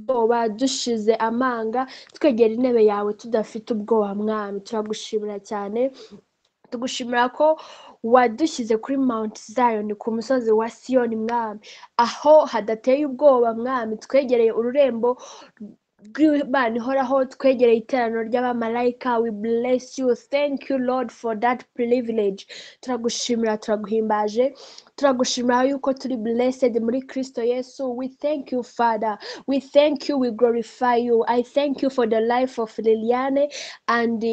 ubwoba dushize amanga twegera intebe yawe tudafite ubwoba mwami turagushimira cyane tugushimira ko wadushyize kuri Mount Zion ku musozi wa Siyoni mwami aho hadateye ubwoba mwami twegereye ururembo rw'Imana ihoraho twegereye iteraniro ry'abamarayika we bless you thank you Lord for that privilege turagushimira turaguhimbaje turagushimira yuko turi blessed muri Kristo Yesu we thank you Father we thank you we glorify you I thank you for the life of Liliane and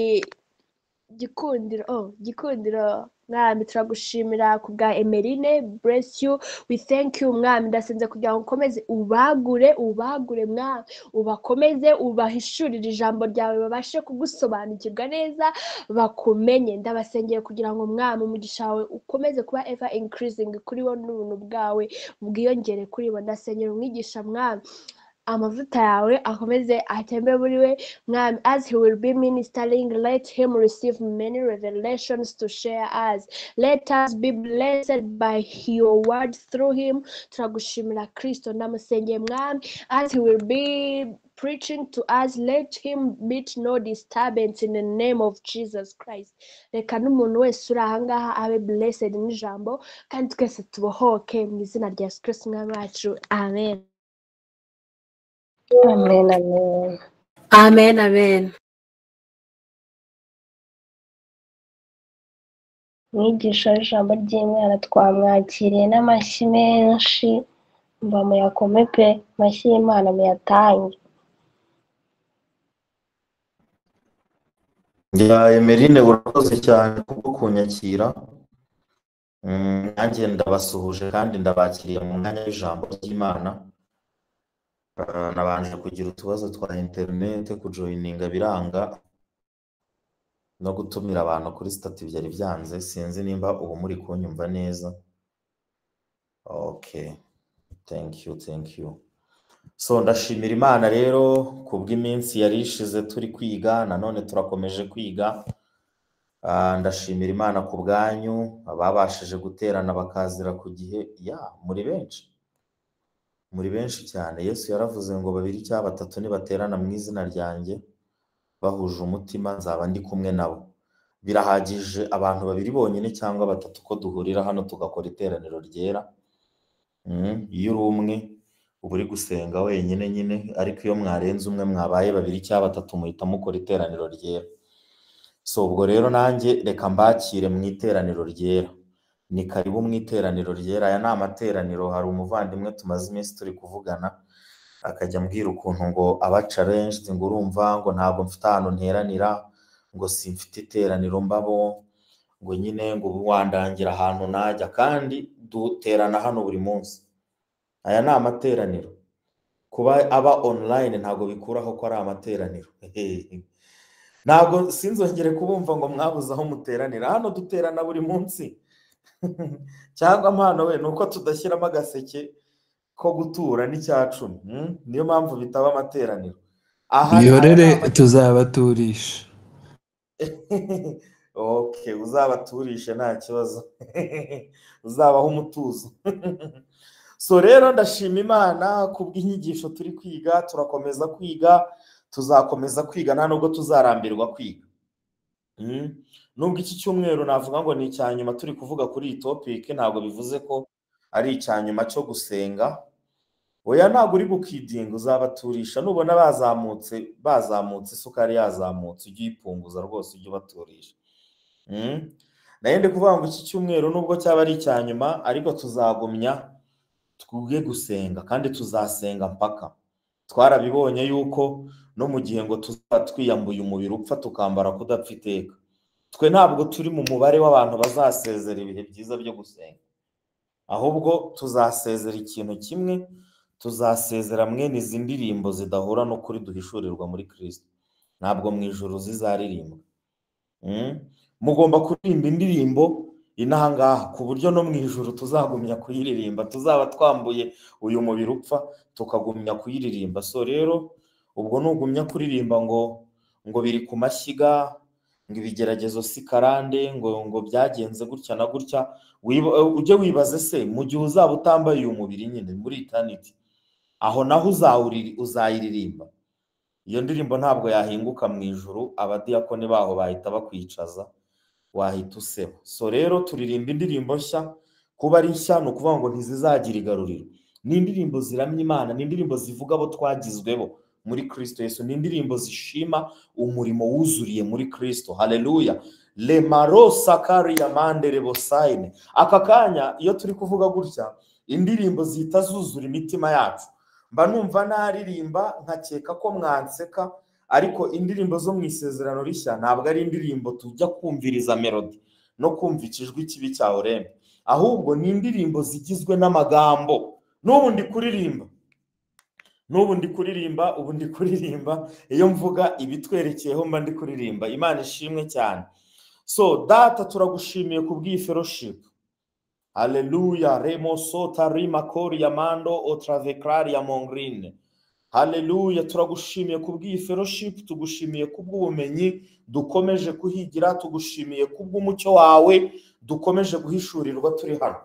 Gikundiro mwami turagushimira ku bwa Emeline bless you we thank you mwami ndasenze kugira ngo ukomeze ubagure mwami ubakomeze ubahishurire ijambo ryawe babashe kugusobanukirwa neza bakumenye ndabasengeye kugira ngo mwami umugisha wawe ukomeze kuba ever increasing kuri bo n'ubuntu bwawe bwiyongere kuri bo ndasengera umwigisha mwami amavuta yawe akomeze atembe muri we mwami as he will be ministering let him receive many revelations to share us let us be blessed by your word through him turagushimira Kristo ndamusengeye mwami as he will be preaching to us let him meet no disturbance in the name of Jesus Christ reka n'umuntu wese uri ahangaha abe blessed n'ijambo kandi twese tubohoke mu izina rya Yesu Kristo mwami wacu amen. Amen, amen. Amen, amen. Mwigisha w'ijambo ry'Imana twamwakiriye n'amashyi menshi mba muyakome pe amashyi y'Imana muyatange. Emeline urakoze cyane kubwo kunyakira nanjye ndabasuhuje kandi ndabakiriye mu mwanya w'ijambo ry'Imana. Nabanje kugira utubazo twa internet kujoininga biranga no gutumira abantu kuri stati byari byanze sinzi nimba ubu muri kunyumva neza. Okay, thank you. So ndashimira Imana rero kubw'iminsi yari ishize turi kwiga nanone turakomeje kwiga. Ndashimira Imana ku bwanyu ababashije guterana bakazira ku gihe muri benshi cyane. Yesu yaravuze ngo babiri cyangwa batatu nibaterana mu izina ryanjye bahuje umutima nzaba ndi kumwe nabo. Birahagije abantu babiri bonyine cyangwa batatu ko duhurira hano tugakora iteraniro ryera. Iyo uri umwe uba uri gusenga wenyine nyine ariko iyo mwarenze umwe mwabaye babiri cyangwa batatu muhita mukora iteraniro ryera. So ubwo rero nanjye reka mbakire mu iteraniro ryera. Ni karibu mu iteraniro ryera. Aya ni amateraniro hari umuvandimwe tumaze iminsi turi kuvugana akajya mbwira ukuntu ngo aba challenged ngo urumva ngo ntabwo mfite ahantu nteranira ngo simfite iteraniro mbabo ngo nyine ngo wandangira ahantu najya kandi duterana hano buri munsi. Aya ni amateraniro. Kuba aba online ntabwo bikuraho ko ari amateraniro. Ntabwo sinzongere kubumva ngo mwabuze aho muteranira. Hano duterana buri munsi. Cyangwa mpano we nuko tudashyiramo agaseke ko gutura n'icyacu. Niyo mpamvu bitaba amateraniro. Biyorere tuzabaturisha. Okay, uzabaturishe nta kibazo. Uzabaho umutuzo. So rero ndashima Imana kubw'inyigisho turi kwiga turakomeza kwiga tuzakomeza kwiga nta nubwo tuzarambirwa kwiga. Nubwo iki cyumweru navuga ngo ni icyanyuma turi kuvuga kuri iyi topic ntabwo bivuze ko ari icyanyuma cyo gusenga. Oya ntabwo uri gukidinga uzabaturisha nubona bazamutse isukari yazamutse ujye uyipunguza rwose ujye ubaturisha. Nayende kuvuga ngo iki cyumweru nubwo cyaba ari icyanyuma ariko tuzagumya twuge gusenga kandi tuzasenga mpaka. Twarabibonye yuko no mu gihe ngo twiyambuye umubiri upfa tukambara kudapfa iteka. Twe ntabwo turi mu mubare w'abantu bazasezera ibihe byiza byo gusenga. Ahubwo tuzasezera ikintu kimwe, tuzasezera mwene izi ndirimbo zidahura no kuri duhishurirwa muri Kristo. Ntabwo mu ijuru zizaririmba. Mugomba kuririmba indirimbo inahangaha ku buryo no mu ijuru tuzagumya kuyiririmba. Tuzaba twambuye uyu mubiri upfa tukagumya kuyiririmba. So rero ubwo nugumya kuririmba ngo biri ku mashyiga ngo ibigeragezo si karande ngo byagenze gutya na gutya ujye wibaze se mu gihe uzaba utambaye uyu mubiri nyine muri eternity aho naho uzayiririmba. Iyo ndirimbo ntabwo yahinguka mu ijuru, abadiyakoni baho bahita bakwicaza, wahita useba. So rero turirimba indirimbo nshya, kuba ari nshya ni ukuvuga ngo ntizizagira igaruriro. Ni indirimbo ziramya Imana, ni indirimbo zivuga abo twagizwebo muri Kristo Yesu, ni indirimbo zishima umurimo wuzuriye muri Kristo. Haleluya. Le maro sakari ya mandere bosaine. Aka kanya iyo turi kuvuga gutya, indirimbo zihita zuzura imitima yacu. Mba numva naririmba nkakeka ko mwanseka, ariko indirimbo zo mu isezerano rishya ntabwo ari indirimbo tujya kumviriza melody no kumva ikijwi kibi cya orembe, ahubwo ni indirimbo zigizwe n'amagambo. N'ubu ndi kuririmba iyo mvuga ibitwerekeyeho mba ndi kuririmba. Imana ishimwe cyane. So data turagushimiye kubw'iyi fellowship. Haleluya. Remo sota rima kori ya mando otraveclari ya mongrine. Haleluya. Turagushimiye kubw'iyi fellowship, tugushimiye kubw'ubumenyi dukomeje kuhigira, tugushimiye kubw'umucyo wawe dukomeje guhishurirwa turi hano.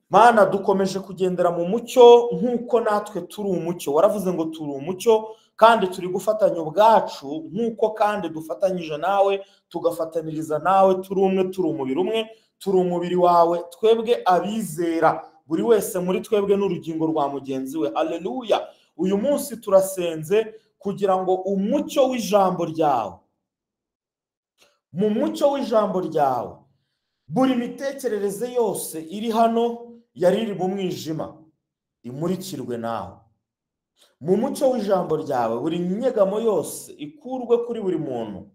Mana, dukomeje kugendera mu mucyo nk'uko natwe turi umucyo. Waravuze ngo turi umucyo kandi turi gufatanya ubwacu, nk'uko kandi dufatanyije nawe, tugafataniriza nawe, turi umwe, turi umubiri umwe, turi umubiri wawe, twebwe abizera, buri wese muri twebwe n'urugingo rwa mugenzi we. Haleluya. Uyu munsi turasenze kugira ngo umucyo w'ijambo ryawe, mu mucyo w'ijambo ryawe, buri mitekerereze yose iri hano yari iri mu mwijima imurikirwe nawe. Mu mucyo w'ijambo ryawe buri nyegamo yose ikurwe kuri buri muntu.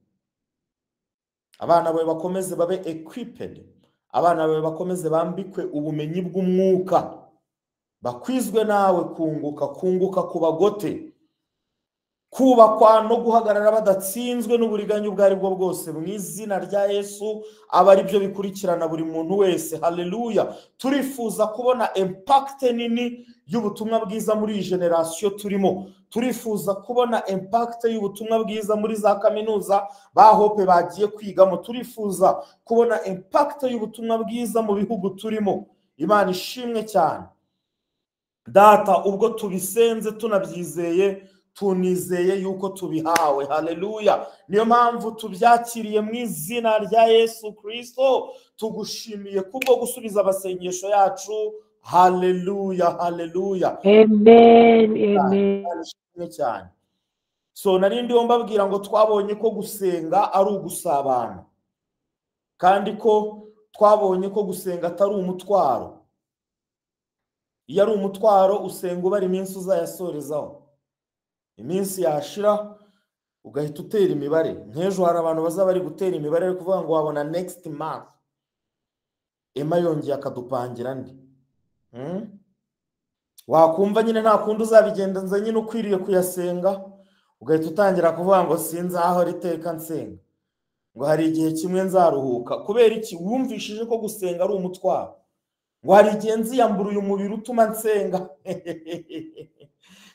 Abana bawe bakomeze babe equipped, abana bawe bakomeze bambikwe ubumenyi bw'umwuka, bakwizwe nawe kunguka kubagote, kubakwa no guhagarara badatsinzwe n'uburiganya ubwo ari bwo bwose, mu izina rya Yesu. Aba ari byo bikurikirana buri muntu wese. Haleluya. Turifuza kubona impact nini y'ubutumwa bwiza muri iyi generation turimo. Turifuza kubona impact y'ubutumwa bwiza muri za kaminuza ba Hope bagiye kwigamo. Turifuza kubona impact y'ubutumwa bwiza mu bihugu turimo. Imana ishimwe cyane. Data, ubwo tubisenze tunabyizeye, tunizeye yuko tubihawe. Haleluya. Niyo mpamvu tubyakiriye mu izina rya Yesu Kristo. Tugushimiye kubwo gusubiza abasengesho yacu. Haleluya, haleluya. Amen, amen. Cyane. So narindi mbabwira ngo twabonye ko gusenga ari ugusabana, kandi ko twabonye ko gusenga atari umutwaro. Iyo ari umutwaro usenga ubara iminsi uzayasorezaho, iminsi yashira ugahita utera imibare. Nk'ejo hari abantu bazaba bari gutera imibare yo kuvuga ngo wabona next month Emma yongeye akadupangira ndi. Wakumva nyine nta kundi uzabigenda nza nyine ukwiriye kuyasenga, ugahita utangira kuvuga ngo sinzaho riteka nsenga, ngo hari igihe kimwe nzaruhuka. Kubera iki? Wumvishije ko gusenga ari umutwaro. Ngo hari igihe nziyambura uyu mubiri utuma nsenga.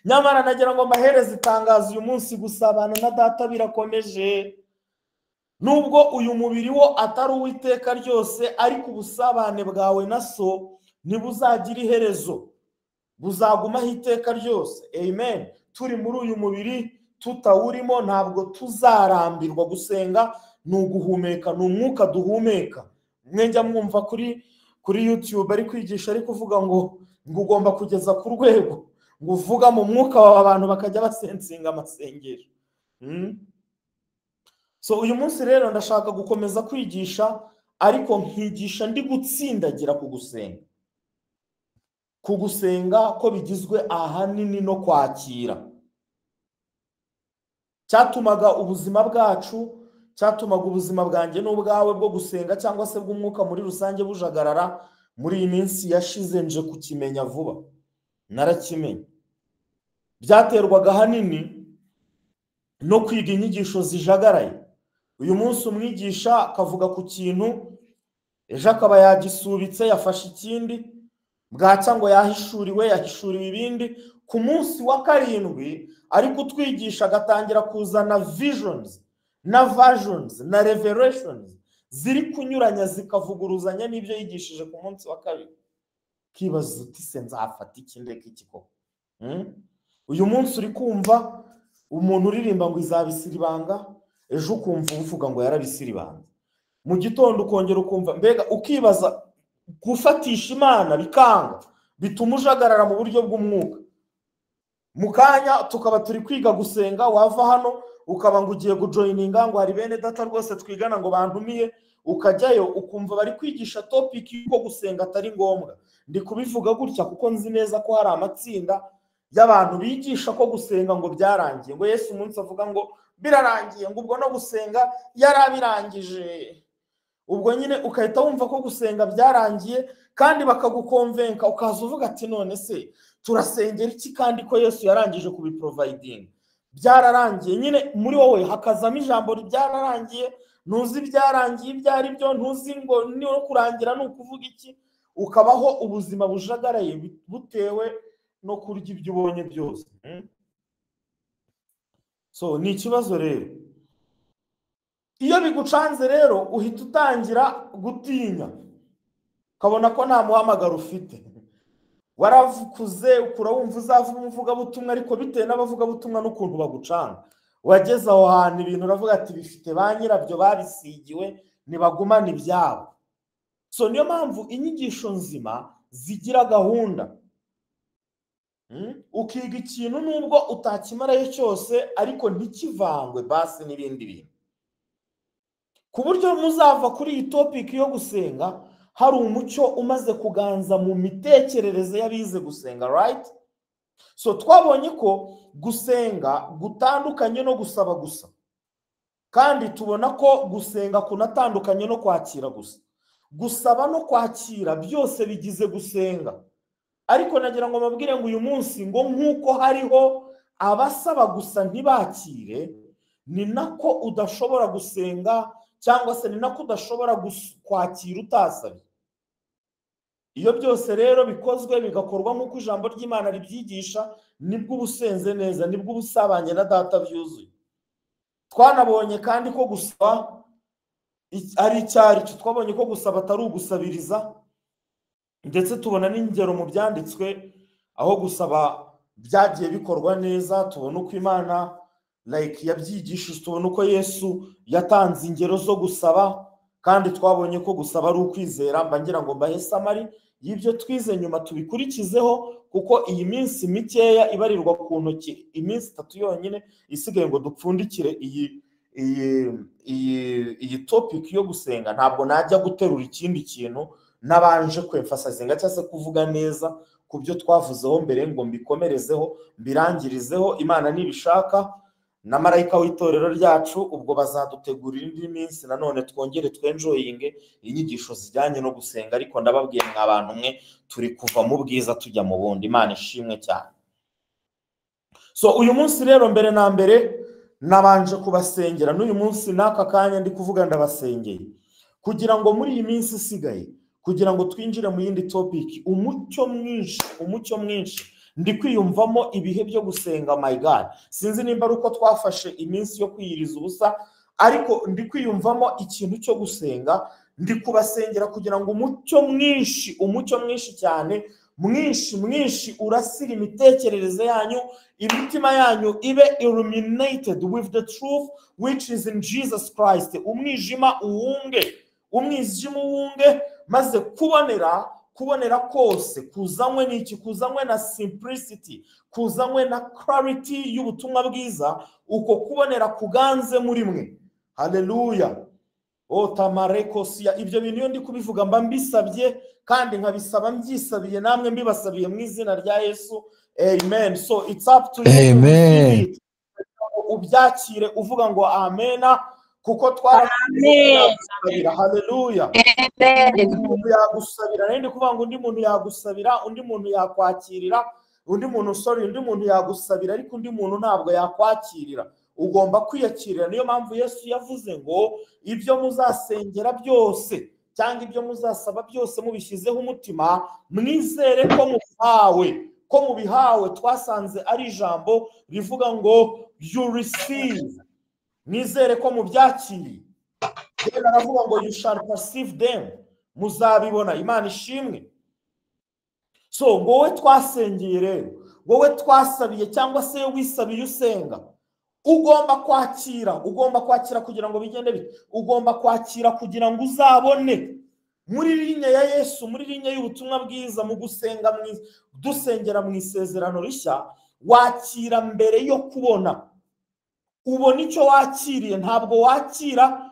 Nyamara nagira ngo mbahereze itangazo uyu munsi, gusabana na data birakomeje. Nubwo uyu mubiri wo atari uwiteka ryose, ariko ubusabane bwawe na so ntibuzagira iherezo, buzagumaho iteka ryose. Amen. Turi muri uyu mubiri tutawurimo ntabwo tuzarambirwa. Gusenga ni uguhumeka, ni umwuka duhumeka. Mwenjya mwumva kuri YouTube ari kwigisha ari kuvuga ngo ugomba kugeza ku rwego ngo uvuga mu mwuka wawe abantu bakajya basensinga amasengesho. So uyu munsi rero ndashaka gukomeza kwigisha, ariko nkigisha ndi gutsindagira kugusenga ko bigizwe ahanini no kwakira. Cyatumaga ubuzima bwacu, cyatumaga ubuzima bwanjye n'ubwawe bwo gusenga cyangwa se bw'umwuka muri rusange bujagarara muri iyi minsi yashize, nje kukimenya vuba. Narakimenye. Byaterwaga ahanini no kwiga inyigisho zijagaraye. Uyu munsi umwigisha akavuga ku kintu, ejo akaba yagisubitse yafashe ikindi, bwaca ngo yahishuriwe ibindi. Ku munsi wa karindwi ariko utwigisha agatangira kuzana visions na versions na revelations ziri kunyuranya zikavuguruzanya n'ibyo yigishije ku munsi wa kabiri. Kibazo uti se nzafata iki ndeka iki koko? uyu munsi uri kumva umuntu uririmba ngo izabisiribanga, ejo ukumva uvuga ngo yarabisiribanga, mu gitondo ukongera ukumva, mbega ukibaza gufatisha Imana bikanga, bituma ujagarara mu buryo bw'umwuka. Mu kanya tukaba turi kwiga gusenga, wava hano ukaba ngo ugiye gujoyininga ngo hari bene data rwose twigana ngo bantumiye, ukajyayo ukumva bari kwigisha topic yuko gusenga atari ngombwa. Ndi kubivuga gutya kuko nzi neza ko hari amatsinda y'abantu bigisha ko gusenga ngo byarangiye, ngo Yesu umunsi avuga ngo birarangiye, ngo ubwo no gusenga yarabirangije. Ubwo nyine ukahita wumva ko gusenga byarangiye, kandi bakagukonvenka ukaza uvuga ati none se turasengera iki kandi ko Yesu yarangije kubiproviding? Byararangiye nyine muri wowe hakazamo ijambo byararangiye, ntuzi byarangiye ibyo ari byo, ntuzi ngo no kurangira ni ukuvuga iki, ukabaho ubuzima bujagaraye butewe no kurya ibyo ubonye byose. So ni ikibazo rero. Iyo bigucanze rero uhita utangira gutinya, ukabona ko nta muhamagaro ufite. Waravukuze ukura wumva uzava umuvugabutumwa, ariko bitewe n'abavugabutumwa n'ukuntu bagucanga, wageze aho hantu ibintu uravuga ati bifite ba nyirabyo babisigiwe, ntibagumane ibyabo. So niyo mpamvu inyigisho nzima zigira gahunda. Ukiga ikintu nubwo utakimarayo cyose, ariko ntikivangwe basi n'ibindi bintu, ku buryo muzava kuri iyi topic yo gusenga hari umucyo umaze kuganza mu mitekerereze y'abize gusenga, right? So twabonye ko gusenga gutandukanye no gusaba gusa, kandi tubona ko gusenga kunatandukanye no kwakira gusa. Gusaba no kwakira byose bigize gusenga, ariko nagira ngo mabwire ngo uyu munsi ngo nk'uko hariho abasaba gusa ntibakire, ni nako udashobora gusenga cyangwa se ni nako udashobora kwakira utasabye. Iyo byose rero bikozwe bigakorwa nk'uko ijambo ry'Imana ribyigisha, nibwo ubusenze neza, nibwo ubusabanye na data byuzuye. Twanabonye kandi ko gusaba ari icyari cyo, twabonye ko gusaba atari ugusabiriza, ndetse tubona n'ingero mu byanditswe aho gusaba byagiye bikorwa neza. Tubona uko Imana yabyigishije, tubona uko Yesu yatanze ingero zo gusaba, kandi twabonye ko gusaba ari ukwizera. Mba ngira ngo mbahe samari y'ibyo twize, nyuma tubikurikizeho, kuko iyi minsi mikeya ibarirwa ku ntoki, iminsi 3 yonyine isigaye ngo dupfundikire iyi topic yo gusenga. Ntabwo najya guterura ikindi kintu nabanje kwemfasazinga cyangwa se kuvuga neza ku byo twavuzeho mbere, ngo mbikomerezeho mbirangirizeho. Imana nibishaka na marayika w'itorero ryacu ubwo bazadutegurira indi minsi nanone twongere twenjoyinge inyigisho zijyanye no gusenga. Ariko ndababwiye mwa bantu mwe, turi kuva mu bwiza tujya mu bundi. Imana ishimwe cyane. So uyu munsi rero mbere na mbere nabanje kubasengera, n'uyu munsi n'aka kanya ndi kuvuga ndabasengeye, kugira ngo muri iyi minsi isigaye, kugira ngo twinjire mu yindi topic, umucyo mwinshi ndi kwiyumvamo ibihe byo gusenga. My God, sinzi nimba ari uko twafashe iminsi yo kwiyiriza ubusa, ariko ndi kwiyumvamo ikintu cyo gusenga. Ndi kubasengera kugira ngo umucyo mwinshi cyane, mwinshi urasira imitekerereze yanyu, imitima yanyu ibe illuminated with the truth which is in Jesus Christ. Umwijima uwunge, maze kubonera kose kuzanywe n'iki, kuzanywe na simplicity, kuzanywe na clarity y'ubutumwa bwiza. Uko kubonera kuganze muri mwe. Haleluya. Tamarekosia. Ibyo bintu iyo ndi kubivuga mba mbisabye, kandi nkabisaba mbyisabiye, namwe mbibasabiye mu izina rya Yesu. Amen. So it's up to you. Amen. Ubyakire uvuga ngo amena, kuko twaragusabira. Haleluya. Umuntu yagusabira, nende kuvuga ngo undi muntu yagusabira, undi muntu yakwakirira, undi muntu yagusabira, ariko undi muntu ntabwo yakwakirira. Ugomba kwiyakirira. Niyo mpamvu Yesu yavuze ngo ibyo muzasengera byose cyangwa ibyo muzasaba byose mubishyizeho umutima, mwizere ko mubihawe. Twasanze ari ijambo rivuga ngo you receive, mwizere ko mubyakiriye. Rero aravuga ngo you shall perceive them, muzabibona. Imana ishimwe. So wowe twasengeye rero, wowe twasabiye cyangwa se wisabiye usenga, ugomba kwakira kugira ngo bigende bite, ugomba kwakira kugira ngo uzabone. Muri linya ya Yesu, muri linya y'ubutumwa bwiza, mu gusenga dusengera mu isezerano rishya, wakira mbere yo kubona. Ubona icyo wakiriye, ntabwo wakira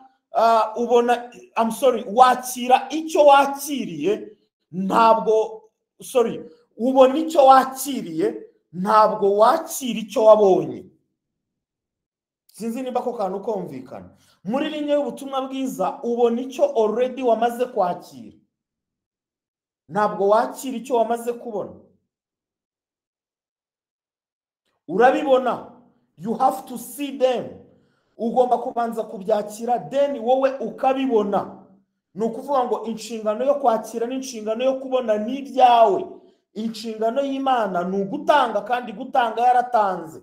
wakira icyo wakiriye, ubona icyo wakiriye, ntabwo wakira icyo wabonye. Sinzi niba ko kantu kumvikana. Muri linya y'ubutumwa bwiza, ubona icyo already wamaze kwakira, ntabwo wakira icyo wamaze kubona. Urabibona, you have to see them. Ugomba kubanza kubyakira, then wowe ukabibona. Ni ukuvuga ngo inshingano yo kwakira n'inshingano yo kubona ni ibyawe. Inshingano y'Imana ni ugutanga, kandi gutanga yaratanze.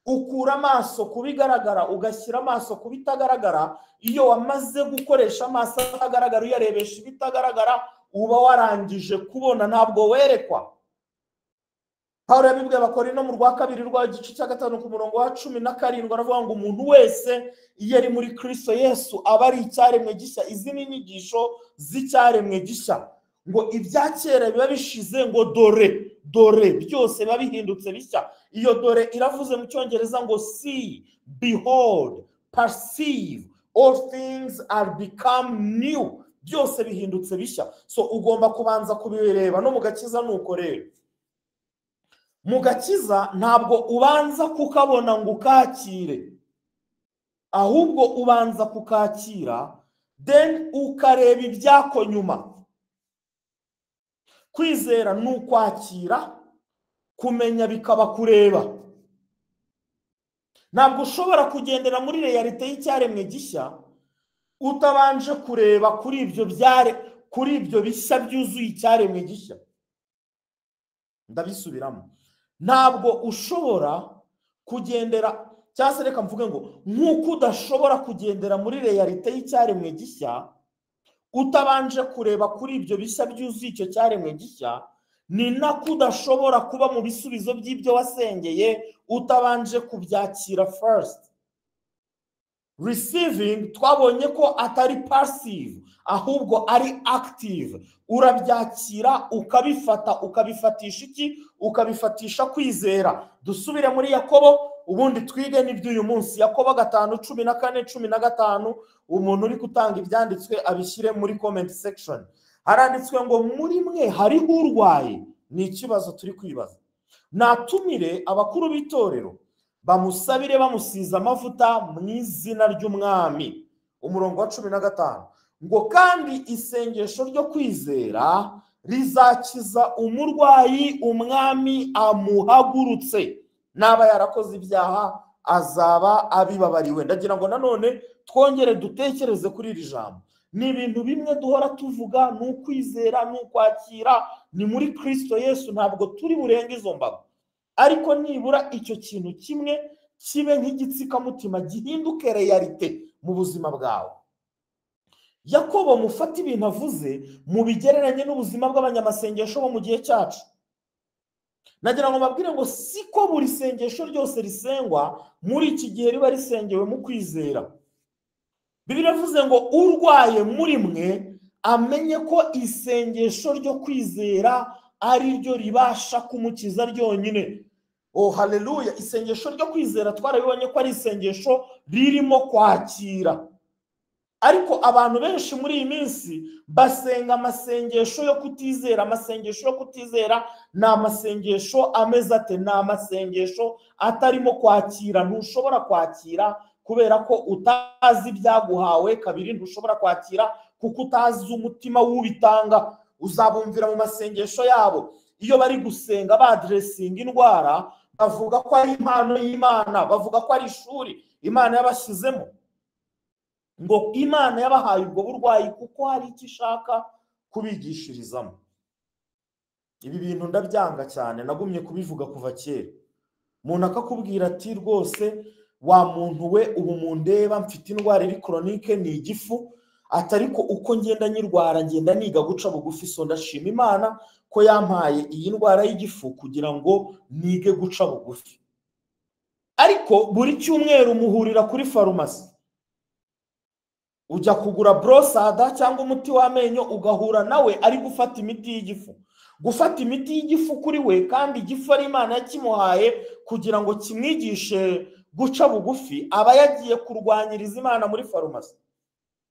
Ukura amaso kubigaragara, ugashyira amaso kubitagaragara. Iyo wamaze gukoresha amaso agaragara uyarebesha ibitagaragara, uba warangije kubona, ntabwo werekwa. Pawulo yabibwiye Abakorinto mu rwa 2 rwa gice cya 5 ku murongo wa 17, aravuga ngo umuntu wese iyo ari muri Kristo Yesu aba ari icyaremwe gishya. Izi ni inyigisho z'icyaremwe gishya, ngo ibya kera biba bishize, ngo dore byose biba bihindutse bishya. Iyo dore iravuze mu Cyongereza ngo see, behold, perceive, all things are become new. Byose bihindutse bishya. So ugomba kubanza kubireba. No mu gakiza nuko rero, mu gakiza ntabwo ubanza kukabona ngo ukakire, ahubwo ubanza kukakira, then ukareba ibyako nyuma. Kwizera ni ukwakira, kumenya bikaba kureba. Ntabwo ushobora kugendera muri realite y'icyaremwe gishya utabanje kureba kuri ibyo bishya byuzuye icyaremwe gishya. Ndabisubiramo. Ntabwo ushobora kugendera, cyangwa se reka mvuge ngo nk'uko udashobora kugendera muri realite y'icyaremwe gishya utabanje kureba kuri ibyo bishya byuzuye icyo cyaremwe gishya, ni nako udashobora kuba mu bisubizo by'ibyo wasengeye utabanje kubyakira first. Receiving twabonye ko atari passive, ahubwo ari active. Urabyakira, ukabifata, ukabifatisha iki? Ukabifatisha kwizera. Dusubire muri Yakobo ubundi twige n'iby'uyu munsi. Yakobo 5:14-15. Umuntu uri gutanga ibyanditswe abishyire muri comment section. Haranditswe ngo muri mwe hariho urwaye. Ni ikibazo turi kwibaza. Natumire abakuru b'itorero bamusabire bamusiza amavuta mu izina ry'umwami. Umurongo wa 15 ngo kandi isengesho ryo kwizera rizakiza umurwayi umwami amuhagurutse, naba yarakoze ibyaha azaba abibabariwe. Ndagira ngo nanone twongere dutekereze kuri iri jambo. Ni ibintu bimwe duhora tuvuga, ni ukwizera, ni ukwakira, ni muri Kristo Yesu. Ntabwo turi burenga izo mbago, ariko nibura icyo kintu kimwe kibe nk'igitsikamutima, gihinduke realite mu buzima bwawe. Yakobo mufata ibintu avuze mu bigereranye n'ubuzima bw'abanyamasengesho bo mu gihe cyacu. Nagira ngo mbabwire ngo siko buri sengesho ryose risengwa muri iki gihe riba risengewe mu kwizera. Bibiliya ivuze ngo urwaye muri mwe amenye ko isengesho ryo kwizera ari ryo ribasha kumukiza ryonyine. Oh haleluya! Isengesho ryo kwizera twarabibonye ko ari isengesho ririmo kwakira. Ariko abantu benshi muri iyi minsi basenga amasengesho yo kutizera. Amasengesho yo kutizera ni amasengesho ameze ate? Ni amasengesho atarimo kwakira. Ntushobora kwakira kubera ko utazi ibyaguhawe. Kabiri, ntushobora kwakira kuko utazi umutima w'ubitanga. Uzabumvira mu masengesho yabo iyo bari gusenga badressinga indwara, bavuga ko ari impano y'Imana, bavuga ko ari ishuri Imana yabashyizemo, ngo Imana yabahaye ubwo burwayi kuko hari icyo ishaka kubigishirizamo. Ibi bintu ndabyanga cyane, nagumye kubivuga kuva kera. Umuntu akakubwira ati rwose wa muntu we ubu mundeba mfite indwara iri chronique, ni igifu, atariko uko ngenda nyirwara ngenda niga guca bugufi, so ndashima Imana ko yampaye iyi ndwara y'igifu kugira ngo nige guca bugufi. Ariko buri cyumweru muhurira kuri farumasi, ujya kugura brosada cyangwa umuti w'amenyo, ugahura nawe ari gufata imiti y'igifu. Gufata imiti y'igifu kuri we, kandi igifu ari Imana yakimuhaye kugira ngo kimwigishe guca bugufi, aba yagiye kurwanyiriza Imana muri farumasi,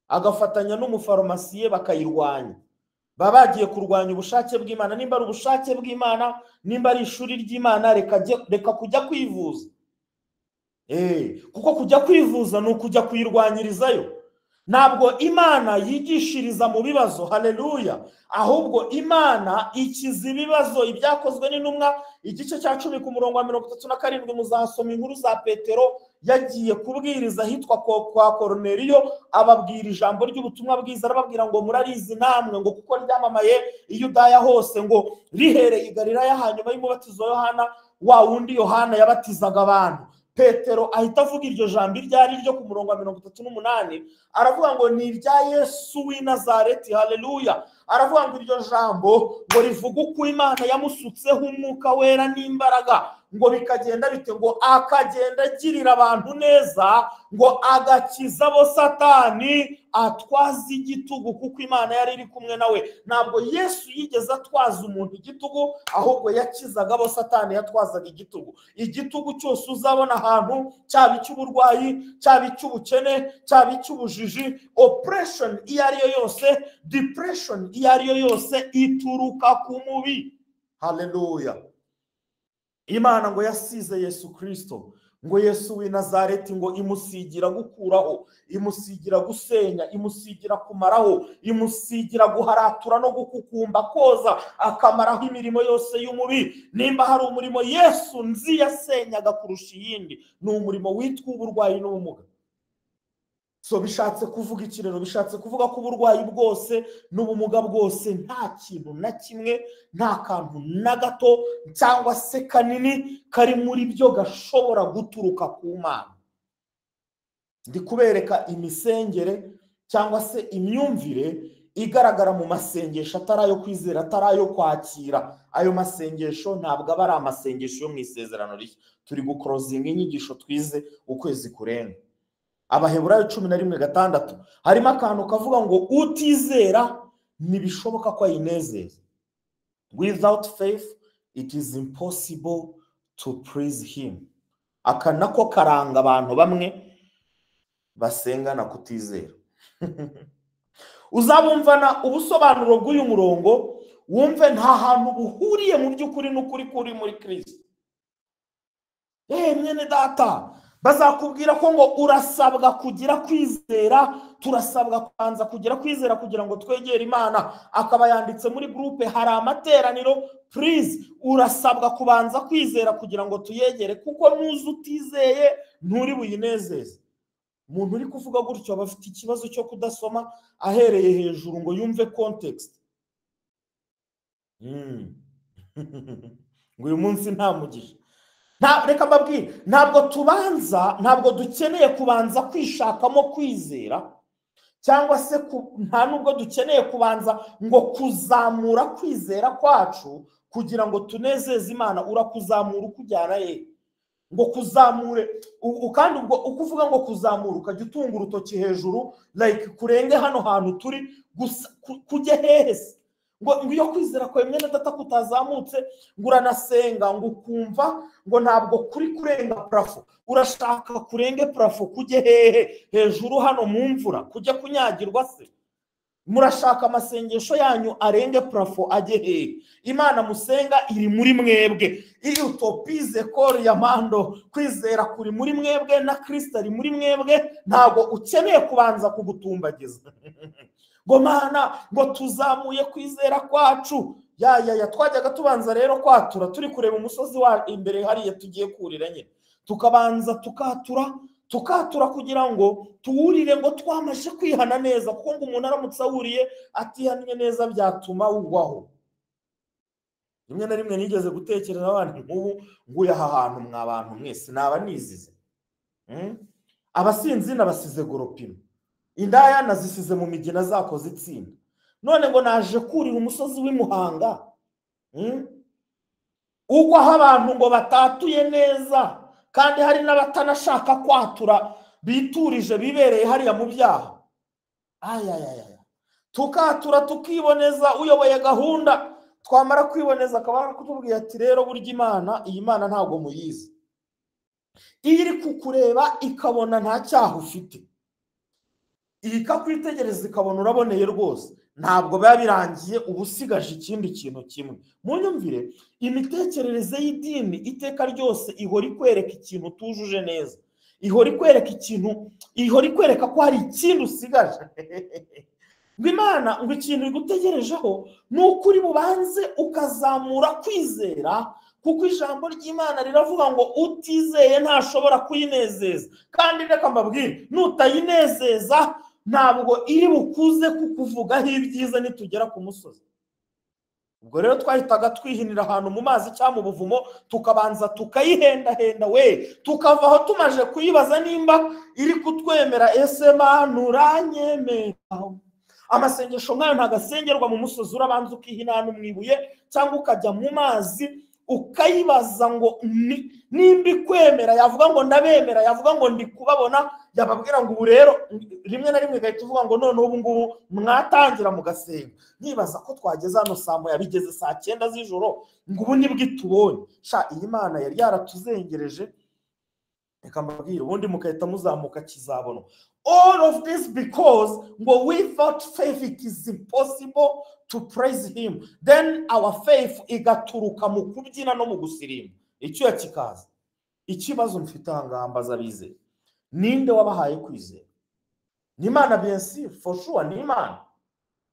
agafatanya n'umufarumasiye bakayirwanya. Baba bagiye kurwanya ubushake bw'Imana. Nimba ari ubushake bw'Imana, nimba ari ishuri ry'Imana, reka kujya kwivuza. Kuko kujya kwivuza ni ukujya kuyirwanyirizayo. Ntabwo Imana yigishiriza mu bibazo, haleluya, ahubwo Imana ikiza ibibazo. Ibyakozwe n'intumwa igice cya 10 ku murongo wa 37 muzasoma inkuru za Petero yagiye kubwiriza hitwa kwa Korneliyo, ababwira ijambo ry'ubutumwa bwiza, arababwira ngo murarizi namwe ngo kuko ryamamaye i Yudaya hose, ngo rihereye i Galilaya hanyuma y'umubatizo wa Yohana, wa wundi Yohana yabatizaga abantu. Petero ahita avuga iryo jambo ryari ryo ku murongo wa 38, aravuga ngo ni irya Yesu w'i Nazareti, haleluya. Aravuga ngo iryo jambo ngo rivuga uko Imana yamusutseho umwuka wera n'imbaraga, ngo bikagenda bite, ngo akagenda agirira abantu neza, ngo agakiza bo Satani atwaza igitugu, kuko Imana yari iri kumwe nawe. Ntabwo Yesu yigeze atwaza umuntu igitugu, ahubwo yakizaga bo Satani yatwazaga igitugu. Igitugu cyose uzabona ahantu, cyaba icy'uburwayi, cyaba icy'ubukene, cyaba icy'ubujiji, oppression iyo ari yo yose, depression iyo ari yo yose, ituruka ku mubi. Haleluya. Imana ngo yasize Yesu Kristo, ngo Yesu w'i Nazareti, ngo imusigira gukuraho, imusigira gusenya, imusigira kumaraho, imusigira guharatura no gukukumba, koza, akamaraho imirimo yose y'umubi. Nimba hari umurimo Yesu nzi yasenyaga kurusha iyindi, ni umurimo witwa uburwayi n'ubumuga. So bishatse kuvuga ikirero, bishatse kuvuga ko uburwayi bwose n'ubumuga bwose nta kintu na kimwe, nta kantu na gato cyangwa se kanini kari muri byo gashobora guturuka ku Mana. Ndi kubereka imisengere cyangwa se imyumvire igaragara mu masengesho atari ayo kwizera, atari ayo kwakira. Ayo masengesho ntabwo aba ari amasengesho yo mu isezerano rishya. Turi gukrozinga inyigisho twize ukwezi kurenga. Abaheburayo 11:6 harimo akantu kavuga ngo utizera ntibishoboka ko ayinezeza. Without faith it is impossible to please him. Aka nako karanga abantu bamwe basengana kutizera. Uzabumvana ubusobanuro bw'uyu murongo, wumve nta hantu buhuriye mu by'ukuri n'ukuri kuri muri Kristo. Mwene data, bazakubwira ko ngo urasabwa kugira kwizera, turasabwa kubanza kugira kwizera kugira ngo twegere Imana. Akaba yanditse muri groupe, hari amateraniro, please urasabwa kubanza kwizera kugira ngo tuyegere, kuko nuzi utizeye nturi buyinezeze. Umuntu uri kuvuga gutyo aba afite ikibazo cyo kudasoma ahereye hejuru ngo yumve context. Ngo uyu munsi nta mugisha. Reka mbabwire, ntabwo dukeneye kubanza kwishakamo kwizera, cyangwa se nta nubwo dukeneye kubanza ngo kuzamura kwizera kwacu kugira ngo tunezeze Imana. Urakuzamura ukujyana ye, ngo kuzamure, kandi ubwo ukuvuga ngo kuzamura ukajya utunga urutoki hejuru, like kurenge hano hantu turi, kujye hehese. Ngo iyo kwizera kwawe mwene data kutazamutse, ngo uranasenga ngo ukumva ngo ntabwo kuri kurenga plafo, urashaka kurenge plafo kujye hehe hejuru hano mu mvura, kujya kunyagirwa se? Murashaka amasengesho yanyu arenge plafo ajye hehe? Imana musenga iri muri mwebwe. Iri utopize kore ya mando, kwizera kuri muri mwebwe na Kristo ari muri mwebwe. Ntabwo ukeneye kubanza kugutumbagiza. Ngo Mana, ngo tuzamuye kwizera kwacu. Twajyaga tubanza rero kwatura, turi kureba umusozi wa imbere hariya tugiye kurira nyine, tukabanza tukatura kugira ngo tuwurire, ngo twamaje kwihana neza, kuko ngo umuntu aramutse awuriye atihannye neza byatuma ugwaho. Rimwe na rimwe nigeze gutekereza abantu nk'ubu, nguye aha hantu mw'abantu mwese naba nizize. Abasinzi nabasize goropino, indaya nazisize mu migina zakoze itsinda, none ngo naje kurira umusozi w'imuhanga ugwaho abantu ngo batatuye neza, kandi hari n'abatanashaka kwatura biturije bibereye hariya mu byaha. Tukatura tukiboneza uyoboye gahunda, twamara kwiboneza akaba kutubwiye ati rero burya Imana, iyi Mana ntabwo muyizi, iyo iri kukureba ikabona nta cyaha ufite, ikakwitegereza ikabona uraboneye rwose, ntabwo biba birangiye uba usigaje ikindi kintu kimwe. Munyumvire, imitekerereze y'idini iteka ryose ihora ikwereka ikintu utujuje neza, ihora ikwereka ikintu, ihora ikwereka ko hari ikindi usigaje. Ngo Imana ngo ikintu igutegerejeho ni ukuri bubanze ukazamura kwizera, kuko ijambo ry'Imana riravuga ngo utizeye ntashobora kuyinezeza. Kandi reka mbabwire, nutayinezeza ntabwo iri bukuze kukuvugaho ibyiza nitugera ku musozi. Ubwo rero twahitaga twihinira ahantu mu mazi cyangwa mu buvumo, tukabanza tukayihendahenda tukava aho tumaje kuyibaza nimba iri kutwemera. Ese Mana uranyemera? Amasengesho nk'ayo ntagasengerwa mu musozi, urabanza ukihina ahantu mu ibuye cyangwa ukajya mu mazi ukayibaza ngo nimba ikwemera. Yavuga ngo ndabemera, yavuga ngo ndi kubabona, yababwira ngo ubu rero rimwe na rimwe igahita uvuga ngo none ubu ngubu mwatangira mugasenga. Nibaza ko twageze hano saa moya, bigeze saa 9 z'ijoro, ngo ubu nibwo itubonye. Iyi Mana yari yaratuzengereje, reka mbabwire, ubundi mukahita muzamuka kizabona. All of this because without faith it is impossible to praise him. Then our faith igaturuka mu kubyina no mu gusirimba. Icyo yakikaza. Ikibazo mfite ahangambaza bizeye, ninde wabahaye kwizera? Ni Imana, bien sûr, for sure ni Imana.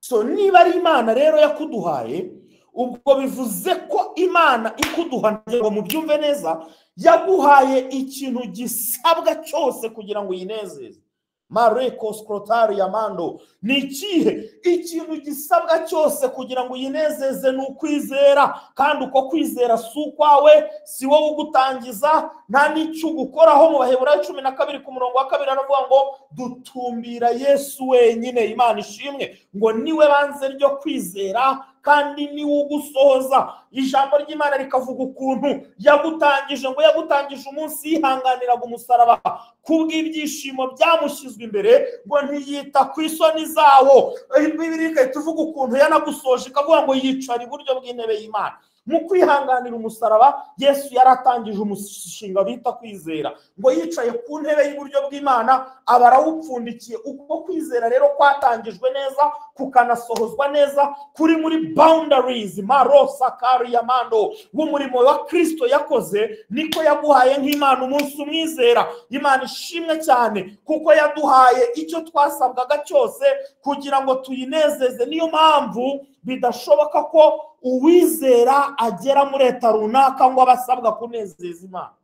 So niba ari Imana rero yakuduhaye, ubwo bivuze ko Imana ikuduha, ngo mubyumve neza, yaguhaye ikintu gisabwa cyose kugira ngo yinezeze. Mareko Scrotari Yamando, ni ikihe? Ikintu gisabwa cyose kugira ngo yinezeze ni ukwizera. Kandi uko kwizera si ukwawe, si wowe ugutangiza, nta n'icyo ugukoraho. Mu Baheburayo 12 ku murongo wa 2 aravuga ngo dutumbira Yesu wenyine. Imana ishimwe ngo niwe banze ryo kwizera kandi niwe ugusohoza. Ijambo ry'Imana rikavuga ukuntu yagutangije, ngo yagutangije umunsi yihanganiraga umusaraba kubw'ibyishimo byamushyizwe imbere, ngo ntiyita ku isoni zawo. Bibiliya ikahita ivuga ukuntu yanagusoje, ikavuga ngo yicara iburyo bw'intebe y'Imana. Mu kwihanganira umusaraba Yesu yaratangije umushinga bita kwizera, ngo yicaye ku ntebe y'uburyo bw'Imana aba arawupfundikiye. Uko kwizera rero kwatangijwe neza kukanasohozwa neza kuri muri boundaries Marosa Kari Yamando w'umurimo wa Kristo yakoze, niko yaguhaye nk'Imana umunsi umwizera. Imana ishimwe cyane kuko yaduhaye icyo twasabwaga cyose kugira ngo tuyinezeze. Niyo mpamvu bidashoboka ko uwizera agera muri leta runaka ngo abasabwa kunezeza Imana.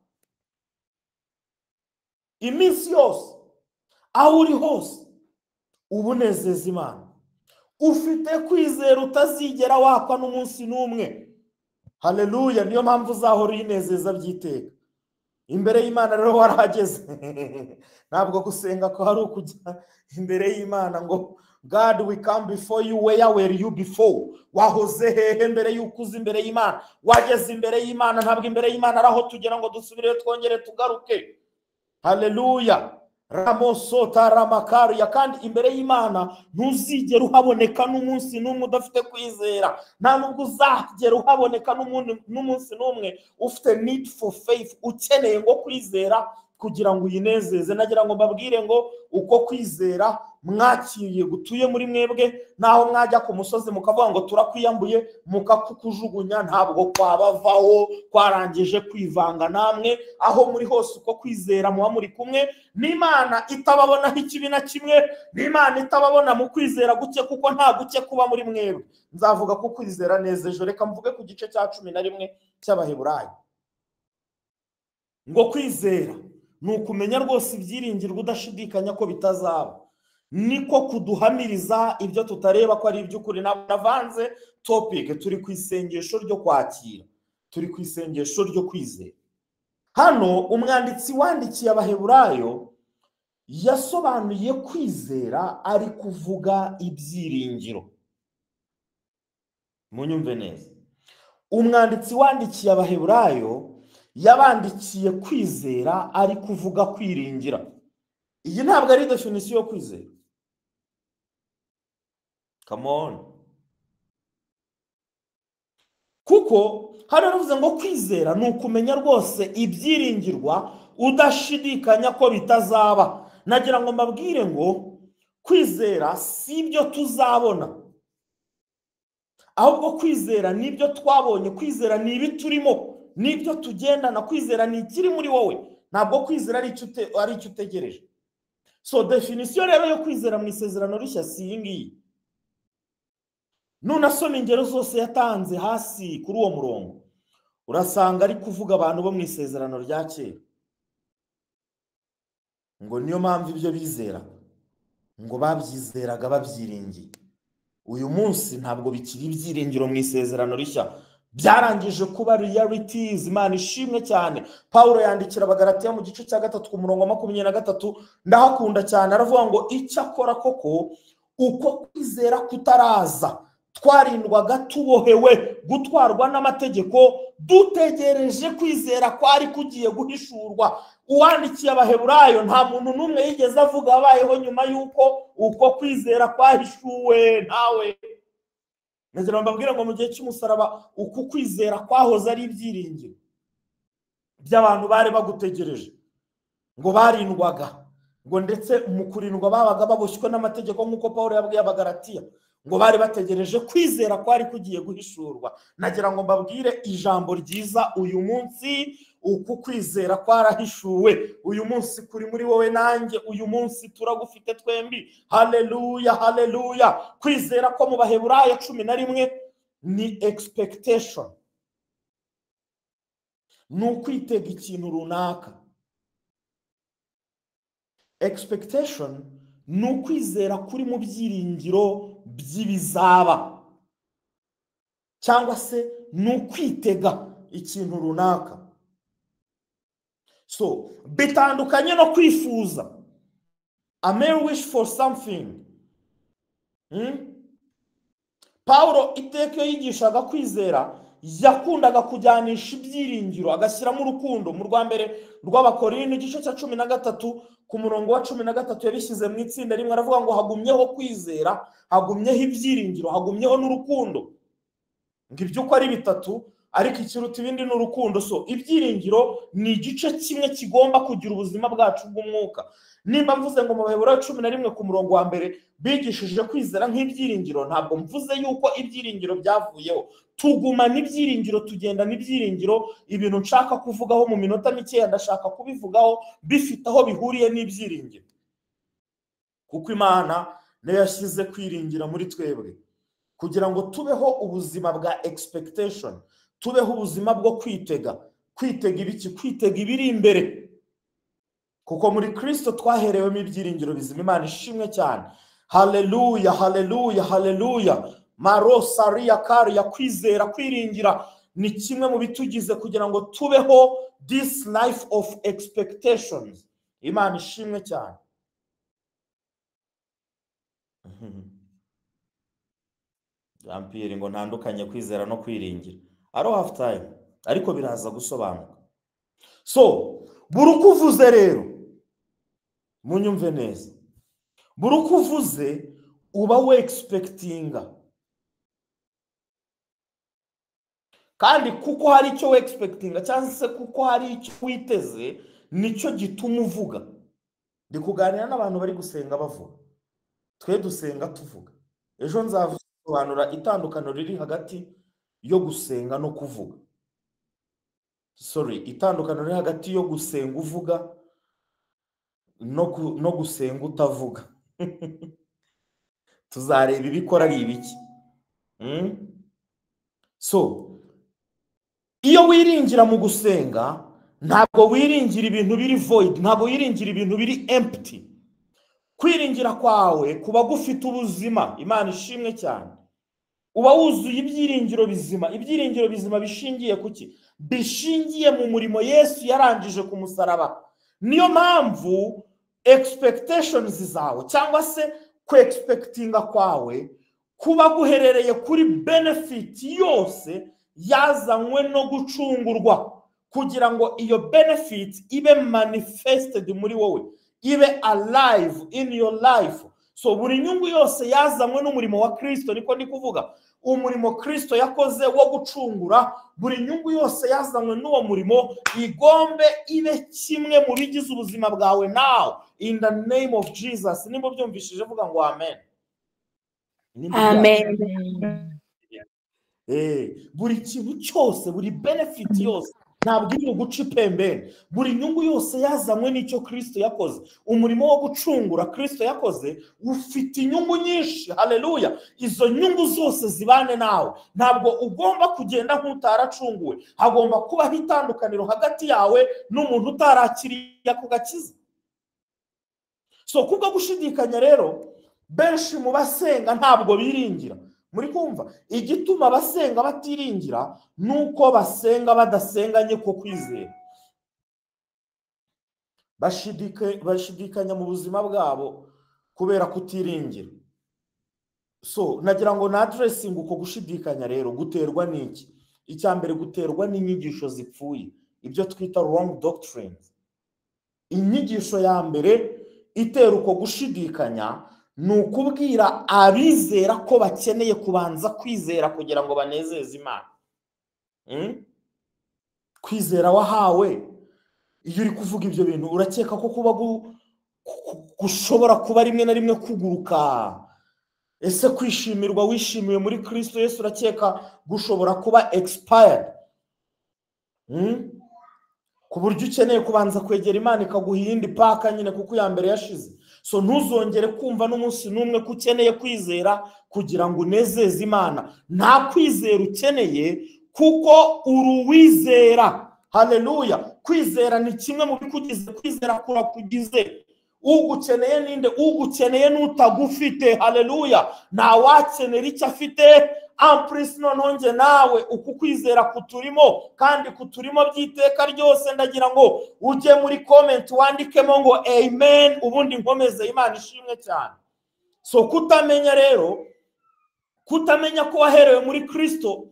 Iminsi yose aho uri hose ubunezeza Imana, ufite kwizera utazigera wakwa n'umunsi n'umwe. Haleluya! Niyo mpamvu uzahora uyinezeza byiteka imbere y'Imana. Rero warahageze. Ntabwo gusenga ko hari ukujya imbere y'Imana ngo God we come before you. Where were you before? Wahoze hehe mbere y'uko uza imbere y'Imana? Wageze imbere y'Imana. Ntabwo imbere y'Imana araho tugira ngo dusubire twongere tugaruke. Haleluya! Ramosota Ramakaria. Kandi imbere y'Imana ntuzigera uhaboneka n'umunsi n'umwe udafite kwizera. Nta nubwo uzagera uhaboneka n'umunsi n'umwe ufite need for faith, ukeneye ngo kwizera kugira ngo uyinezeze. Nagira ngo mbabwire ngo uko kwizera mwakiriye gutuye muri mwebwe, naho mwajya ku musozi mukavuga ngo turakwiyambuye mukakukujugunya, ntabwo kwabavaho kwarangije kwivanga namwe. Aho muri hose uko kwizera muba muri kumwe n'Imana, itababonaho ikibi na kimwe, n'Imana itababona mu kwizera guke, kuko nta guke kuba muri mwebwe. Nzavuga ko kwizera neza ejo. Reka mvuge ku gice cya 11 cy'Abaheburayo ngo kwizera ni ukumenya rwose ibyiringirwa udashidikanya ko bitazaba, niko kuduhamiriza ibyo tutareba ko ari iby'ukuri. Navanze topic, turi ku isengesho ryo kwakira, turi ku isengesho ryo kwizera. Hano umwanditsi wandikiye Abaheburayo yasobanuye kwizera ari kuvuga ibyiringiro. Munyumve neza, umwanditsi wandikiye Abaheburayo yabandikiye kwizera ari kuvuga kwiringira. Iyi ntabwo ari definition yo kwizera. Come on. Kuko hano navuze ngo kwizera ni ukumenya rwose ibyiringirwa udashidikanya ko bitazaba. Nagira ngo mbabwire ngo kwizera si ibyo tuzabona, ahubwo kwizera ni ibyo twabonye. Kwizera ni ibi turimo, ni ibyo tugendana. Kwizera ni ikiri muri wowe, ntabwo kwizera ari icyo utegereje. So definition rero yo kwizera mu Isezerano Rishya si iyi ngiyi. Nunasoma ingero zose yatanze hasi kuri uwo murongo, urasanga ari kuvuga abantu bo mu Isezerano rya kera, ngo niyo mpamvu ibyo bizera ngo babyizeraga babyiringiye. Uyu munsi ntabwo bikiri ibyiringiro mu Isezerano Rishya, byarangije kuba realities. Imana ishimwe cyane. Paulo yandikira Abagalatiya mu gice cya 3 ku murongo wa 23, ndahakunda cyane, aravuga ngo icyakora koko uko kwizera kutaraza twarindwaga tubohewe gutwarwa n'amategeko, dutegereje kwizera kwari kugiye guhishurwa. Uwandikiye Abaheburayo nta muntu n'umwe yigeze avuga abayeho nyuma y'uko uko kwizera kwahishuwe. Nawe nagira mbabwire ngo mu gihe cy'umusaraba uko kwizera kwahoze ari ibyiringiro by'abantu bari bagutegereje, ngo barindwaga, ngo ndetse mu kurindwa babaga baboshywe n'amategeko nk'uko Paulo yabwiye Abagalatiya, ngo bari bategereje kwizera kwari kugiye guhishurwa. Nagira ngo mbabwire ijambo ryiza uyu munsi, uku kwizera kwarahishuwe. Uyu munsi kuri muri wowe nanjye, uyu munsi turagufite twembi. Haleluya, haleluya. Kwizera ko mu Baheburayo 11 ni expectation, ni ukwitega ikintu runaka. Expectation ni ukwizera kuri mu byiringiro by'ibizaba, cyangwa se ni ukwitega ikintu runaka. So bitandukanye no kwifuza. A mere wish for something. Paulo iteka yigishaga kwizera yakundaga kujyanisha ibyiringiro agashyiramo urukundo. Mu rwa mbere rw'Abakorinto igice cya 13 ku murongo wa 13 yabishyize mu itsinda rimwe, aravuga ngo hagumyeho kwizera, hagumyeho ibyiringiro, hagumyeho n'urukundo. Ngo ibyo uko ari bitatu, ariko ikiruta ibindi ni urukundo. So ibyiringiro ni igice kimwe kigomba kugira ubuzima bwacu bw'umwuka. Nimba mvuze ngo mu Baheburayo 11 ku murongo wa mbere bigishije kwizera nk'ibyiringiro, ntabwo mvuze yuko ibyiringiro byavuyeho. Tugumana ibyiringiro, tugendana ibyiringiro. Ibintu nshaka kuvugaho mu minota mikeya ndashaka kubivugaho bifite aho bihuriye n'ibyiringiro, kuko Imana niyo yashyize kwiringira muri twebwe kugira ngo tubeho ubuzima bwa expectation, tubeho ubuzima bwo kwitega. Kwitega ibiki? Kwitega ibiri imbere, kuko muri Kristo twaherewemo ibyiringiro bizima. Imana ishimwe cyane. Haleluya, haleluya, haleluya. Marosaria kari ya kwizera, kwiringira ni kimwe mu bitugize kugira ngo tubeho this life of expectations. Imana ishimwe cyane. Jean-Pierre ngo ntandukanye kwizera no kwiringira. I don't have time, ariko biraza gusobanuka. So burukuvuze rero, munyumve neza, burukuvuze uba we expectinga, kandi kuko hari icyo we expectinga cyangwa se kuko hari icyo witeze, nicyo gituma uvuga. Ndi kuganira n'abantu bari gusenga bavuga, twe dusenga tuvuga. Ejo nzavuganura itandukano riri hagati yo gusenga no kuvuga. Itandukano riri hagati yo gusenga uvuga no gusenga utavuga. Tuzareba ibikora ari ibiki. So iyo wiringira mu gusenga, ntabwo wiringira ibintu biri void, ntabwo wiringira ibintu biri empty. Kwiringira kwawe kuba gufite ubuzima. Imana ishimwe cyane. Uba wuzuye ibyiringiro bizima. Ibyiringiro bizima bishingiye kuki? Bishingiye mu murimo Yesu yarangije ku musaraba. Niyo mpamvu expectations zawe cyangwa se ku-expectinga kwawe kuba guherereye kuri benefit yose yazanywe no gucungurwa, kugira ngo iyo benefit ibe manifested muri wowe, ibe alive in your life. So buri nyungu yose yazanywe n'umurimo wa Kristo, niko ndi kuvuga umurimo Kristo yakoze wo gucungura, buri nyungu yose yazanywe n'uwo murimo igombe ibe kimwe mu bigize ubuzima bwawe now in the name of Jesus. Nimba byumvishije vuga ngo amen. Amen. Buri kintu cyose, buri benefit yose ntabwo iri guca ipembeni, buri nyungu yose yazanywe n'icyo Kristo yakoze. Umurimo wo gucungura Kristo yakoze ufite inyungu nyinshi. Haleluya. Izo nyungu zose zibane nawe, ntabwo ugomba kugenda nk'utaracunguwe. Hagomba kubaho itandukaniro hagati yawe n'umuntu utarakiriye ako gakiza. So kubwo gushidikanya rero, benshi mu basenga ntabwo biringira. Muri kumva igituma abasenga batiringira nuko basenga badasenganye ko kwizera, bashidikanya mu buzima bwabo kubera kutiringira. So nagira ngo na addressing uko gushidikanya rero guterwa n'iki. Icyambere guterwa n'inyigisho zipfuye, ibyo twita wrong doctrines. Inyigisho ya mbere itera uko gushidikanya nukubwira abizera ko bakeneye kubanza kwizera kugira ngo banezeze Imana. Kwizera wahawe, iyo uri kuvuga ibyo bintu urakeka ko kuba gushobora kuba rimwe na rimwe kuguruka. Ese kwishimirwa wishimiwe muri Kristo Yesu urakeka gushobora kuba expired, ku buryo ukeneye kubanza kwegera Imana ikaguha iyindi paka nyine kuko ya mbere yashize. So ntuzongere kumva n'umunsi n'umwe ko ukeneye kwizera kugira ngo unezeze Imana. Nta kwizera ukeneye kuko uruwizera. Haleluya. Kwizera ni kimwe mu bikugize. Kwizera kurakugize. Ugukeneye ninde? Ugukeneye n'utagufite. Haleluya. Nta wakenera icyo afite. Amprise nononge nawe uku kwizera kuturimo, kandi kuturimo by'iteka ryose. Ndagira ngo ujye muri comment wandikemo ngo amen, ubundi nkomeze Imana ishimwe cyane. So kutamenya rero, kutamenya ko waherewe muri Kristo,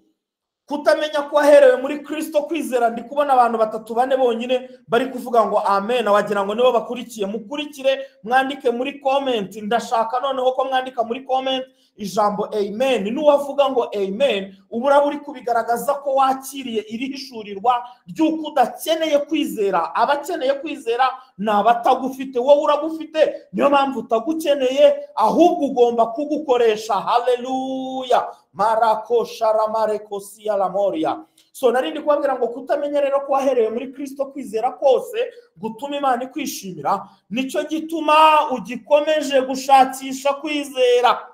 kutamenya ko waherewe muri Kristo kwizera. Ndi kubona abantu 3-4 bonyine bari kuvuga ngo amen, wagira ngo nibo bakurikiye. Mukurikire mwandike muri comment. Ndashaka noneho ko mwandika muri comment ijambo amen. Nuwavuga ngo amen ubura buri kubigaragaza ko wakiriye irihishurirwa ry'uko udakeneye kwizera. Abakeneye kwizera nabatagufite, wowe uragufite, niyo mpamvu utagukeneye, ahubwo ugomba kugukoresha. Haleluya. Marako sharamare kosia la moria. So narindi kubabwira ngo kutamenya rero ko waherewe muri Kristo kwizera kose gutuma Imana ikwishimira, nico gituma ugikomeje gushakisha kwizera.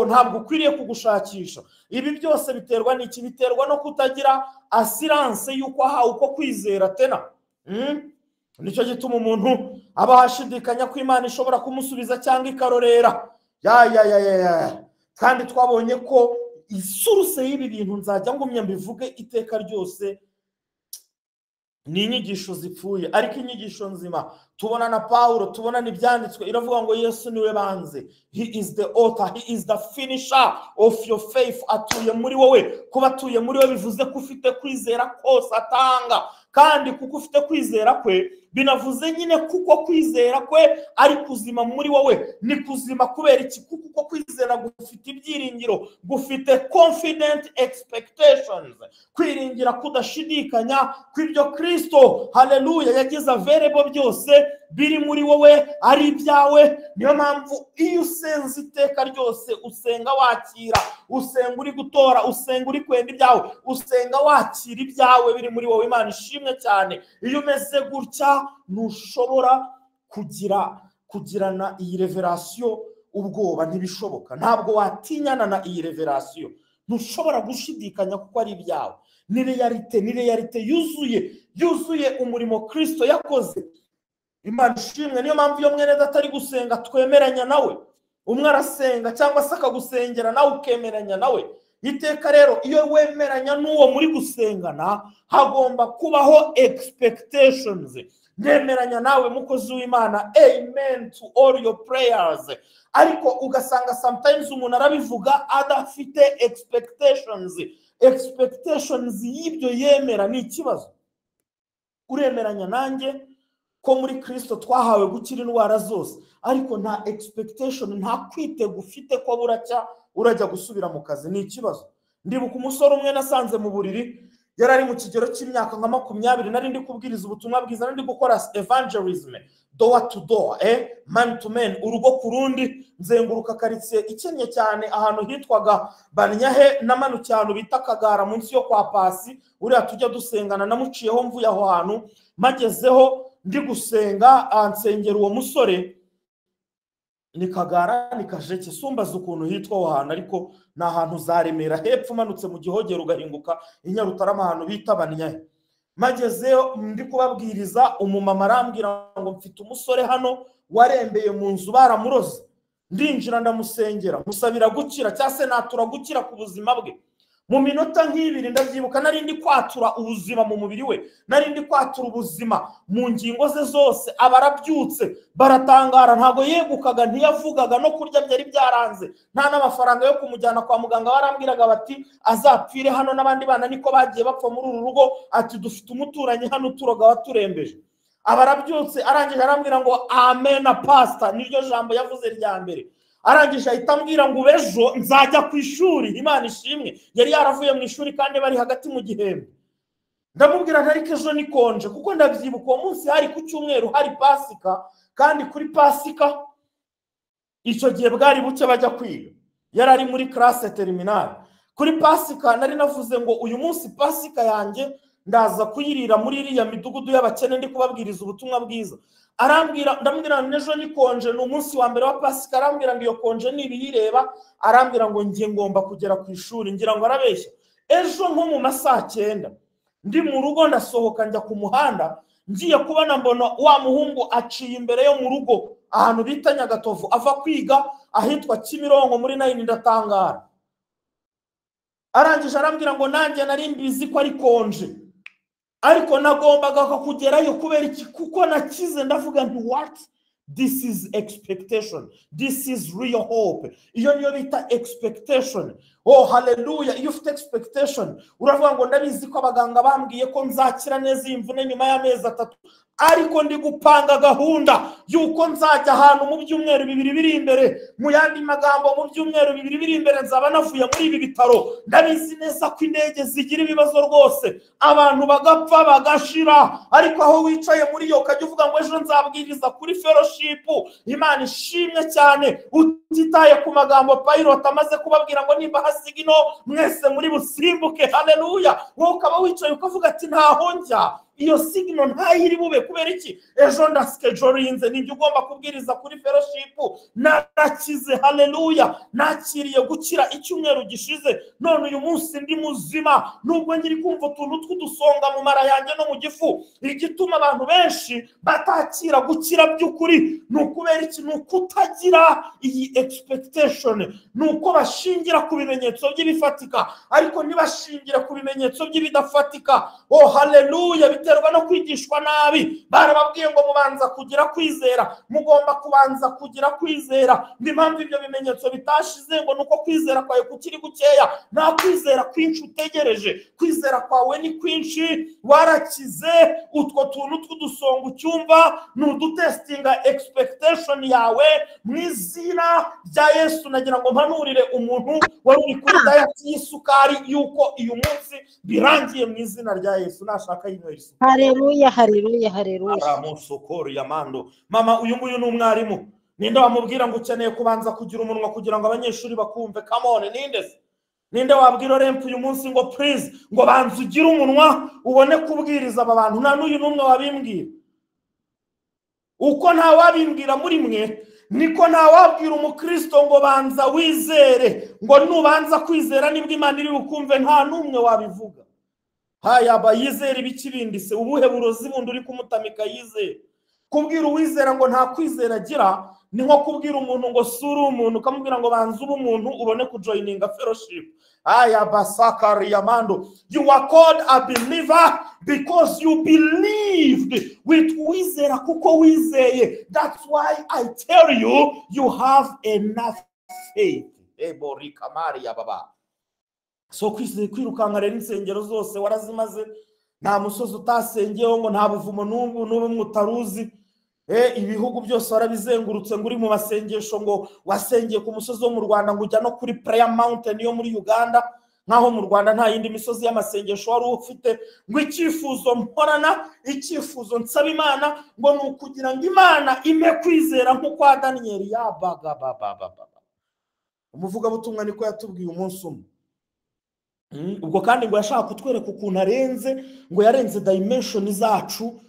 Ntabwo ukwiriye kugushakisha. Ibi byose biterwa n'iki? Biterwa no kutagira assurance yuko ahawe uko kwizera tena. Nico gituma umuntu aba hashidikanya ko Imana ishobora kumusubiza cyangwa ikarorera. Kandi twabonye ko isuruse y'ibi bintu nzajya ngumya mbivuge iteka ryose ni inyigisho zipfuye. Ariko inyigisho nzima tubona na Paulo, tubona n'ibyanditswe, iravuga ngo Yesu niwe banze. He is the author, he is the finisher of your faith. Atuye muri wowe. Kuba atuye muri wowe bivuze ko ufite kwizera kose atanga, kandi kuko ufite kwizera kwe binavuze nyine kuko kwizera kwe ari kuzima muri wowe. Ni kuzima kubera iki? Kuko kwizera gufite ibyiringiro, gufite confident expectations, kwiringira kudashidikanya kw'ibyo Kristo haleluya yagize available byose biri muri wowe ari ibyawe. Niyo mpamvu iyo usenze iteka ryose usenga wakira, usenga uri gutora, usenga uri kwenda ibyawe, usenga wakira ibyawe biri muri wowe. Imana ishimwe cyane. Iyo umeze gutya ntushobora kugirana iyi revelation ubwoba, ntibishoboka. Ntabwo watinyana na iyi revelation, ntushobora gushidikanya kuko ari ibyawe. Ni realite yuzuye umurimo Kristo yakoze. Imana ishimwe. Niyo mpamvu iyo mwene datari gusenga twemeranya nawe. Umwe arasenga cyangwa se akagusengera nawe ukemeranya nawe. Iteka rero iyo wemeranya n'uwo muri gusengana hagomba kubaho expectations. ndemeranya nawe mukozi w'Imana, amen to all your prayers. Ariko ugasanga sometimes umuntu arabivuga adafite expectations y'ibyo yemera. Ni ikibazo. Uremeranya nanjye ko muri Kristo twahawe gukira indwara zose, ariko nta expectation, nta kwitega ufite ko buracya urajya gusubira mu kazi. Ni ikibazo. Ndibuka umusore umwe nasanze mu buriri, yari ari mu kigero cy'imyaka nka 20, nari ndi kubwiriza ubutumwa bwiza, nari ndi gukora evangelism door to door, man to man, urugo ku rundi, nzenguruka karitsiye ikennye cyane ahantu hitwaga Banyahe, namanu cyane bita Kagara munsi yo kwa Pasi, uriya tujya dusengana. Namuciyeho mvuye aho hantu, magezeho ndi gusenga, ansengera uwo musore. Ni Kagara ni Kajeke, sumbaza ukuntu hitwa aho hantu, ariko na ahantu za Remera hepfo umanutse mu Gihogero ugahinguka Inyarutarama ahantu bita Banyahe. Magezeyo ndi kubabwiriza, umumama arambwira ngo mfite umusore hano warembeye mu nzu baramuroze. Ndinjira ndamusengera, musabira gukira cyase natura gukira ku buzima bwe. Mu minota nk'ibiri ndavyibuka nari ndi kwatura ubuzima mu mubiri we, nari ndi kwatura ubuzima mu ngingo ze zose. Abarabyutse baratangara, ntago yegukaga, ntiyavugaga, no kurya byari byaranze, nta n'amafaranga yo kumujyana kwa muganga. Barambwiraga bati azapfire hano, n'abandi bana niko bagiye bapfa muri uru rugo, ati dufite umuturanyi hano turoga waturembeje. Abarabyutse arangije arambwira ngo amen pastor, niryo jambo yavuze rya mbere. Arangije ahita ambwira ngo ejo nzajya ku ishuri. Imana ishimwe, yari yaravuye mu ishuri kandi bari hagati mu gihembwe. Ndamubwira ntariko ejo nikonje, kuko ndabyibuka uwo munsi hari ku cyumweru, hari Pasika, kandi kuri Pasika icyo gihe bwari buke bajya kwiga. Yari ari muri classe terminale. Kuri Pasika nari navuze ngo uyu munsi Pasika yanjye ndaza kuyirira muri iriya midugudu y'abakene ndi kubabwiriza ubutumwa bwiza. Arambwira, ndambwira nejo nikonje, ni umunsi wa mbere wa Pasika. Arambwira ngo iyo konje nibiyireba, arambwira ngo ngiye ngomba kugera ku ishuri. Ngira ngo arabeshya. Ejo nko mu masaa 9 ndi mu rugo, ndasohoka njya ku muhanda, ngiye kubona mbona wa muhungu aciye imbere yo mu rugo ahantu bita Nyagatovu, ava kwiga ahitwa Kimironko muri 9. Ndatangara. Arangije arambwira ngo nanjye nari mbizi ko ari konje, ariko nagombaga kugerayo kubera iki? Kuko nakize. Ndavuga nti what? This is expectation. This is real hope. Iyo niyo bita expectation. Oh hallelujah. Iyo ufite expectation uravuga ngo ndabizi ko abaganga bambwiye ko nzakira neza imvune nyuma y'amezi 3, ariko ndi gupanga gahunda yuko nzajya ahantu mu byumweru 2 biri imbere. Mu yandi magambo, mu byumweru 2 biri imbere nzaba navuye muri ibi bitaro. Ndabizi neza ko indege zigira ibibazo rwose, abantu bagapfa bagashira, ariko aho wicaye muri yo kajya uvuga ngo ejo nzabwiriza kuri fellowship. Imana ishimwe cyane, utitaye ku magambo pilot amaze kubabwira ngo nimba hasigino mwese muri busimbuke. Haleluya. Wowe ukaba wicaye ukavuga ati ntaho njya, iyo signal ntayiri bube. Kubera iki? Ejo ndaschedulinze, ninjye ugomba kubwiriza kuri fellowship. Narakize. Haleluya. Nakiriye gukira icyumweru gishize, none uyu munsi ndi muzima, nubwo ngiri kumva utuntu tw'udusonga mu mara yanjye no mu gifu. Igituma abantu benshi batakira gukira by'ukuri ni ukubera iki? Ni ukutagira iyi expectation. Ni uko bashingira ku bimenyetso by'ibifatika, ariko ntibashingira ku bimenyetso by'ibidafatika. Oh haleluya. Biterwa no kwigishwa nabi. Barababwiye ngo mubanza kugira kwizera, mugomba kubanza kugira kwizera. N'impamvu ibyo bimenyetso bitashize ngo nuko kwizera kwawe kukiri gukeya. Nta kwizera kwinshi utegereje, kwizera kwawe ni kwinshi. Warakize, utwo tuntu tw'udusonga ucyumva nudutestinga expectation yawe mu izina rya Yesu. Nagira ngo mpanurire umuntu wari uri kuri diet y'isukari yuko uyu munsi birangiye mu izina rya Yesu. Nashaka yinywera isukari. Haleluya, haleluya, haleluya. Aramusokoro yamando. Mama, uyu nguyu ni umwarimu. Ninde wamubwira ngo ukeneye kubanza kugira umunwa kugira ngo abanyeshuri bakumve? Come on, ninde wabwira rempu uyu munsi ngo please ngo banza ugire umunwa ubone kubwiriza aba bantu? Nta n'uyu n'umwe wabimbwira. Uko nta wabimbwira muri mwe, niko nta wabwira umukristo ngo banza wizere, ngo nubanza kwizera nibwo Imana iri bukumve. Nta n'umwe wabivuga. Haya bayizera ibiki bindi se? Ubuhe burozi bundi uri kumutamika yizere? Kubwira uwizera ngo nta kwizera agira ni nko kubwira umuntu ngo suri umuntu ukamubwira ngo banze ube umuntu ubone kujoininga fellowship. Aya basakari yamando. You are called a believer because you believed with wizera kuko wizeye. That's why I tell you, you have enough faith. Ebori kamari ya baba. So kwirukanka rero insengero zose warazimaze, nta musozi utasengeyeho ngo nta buvumo n'ubu mutaruzi. Ibihugu byose warabizengurutse ngo uri mu masengesho ngo wasengeye ku musozi wo mu Rwanda ngo ujya no kuri Prayer Mountain yo muri Uganda, nkaho mu Rwanda nta yindi misozi y'amasengesho wari ufite. Ngo icyifuzo mporana, icyifuzo nsaba Imana ngo ni ukugira ngo Imana ime kwizera nko kwa Daniel. Umuvuga butumwa niko yatubwiye umunsi umwe. Ubwo kandi ngo yashaka kutwereka ukuntu arenze, ngo yarenze dimension zacu,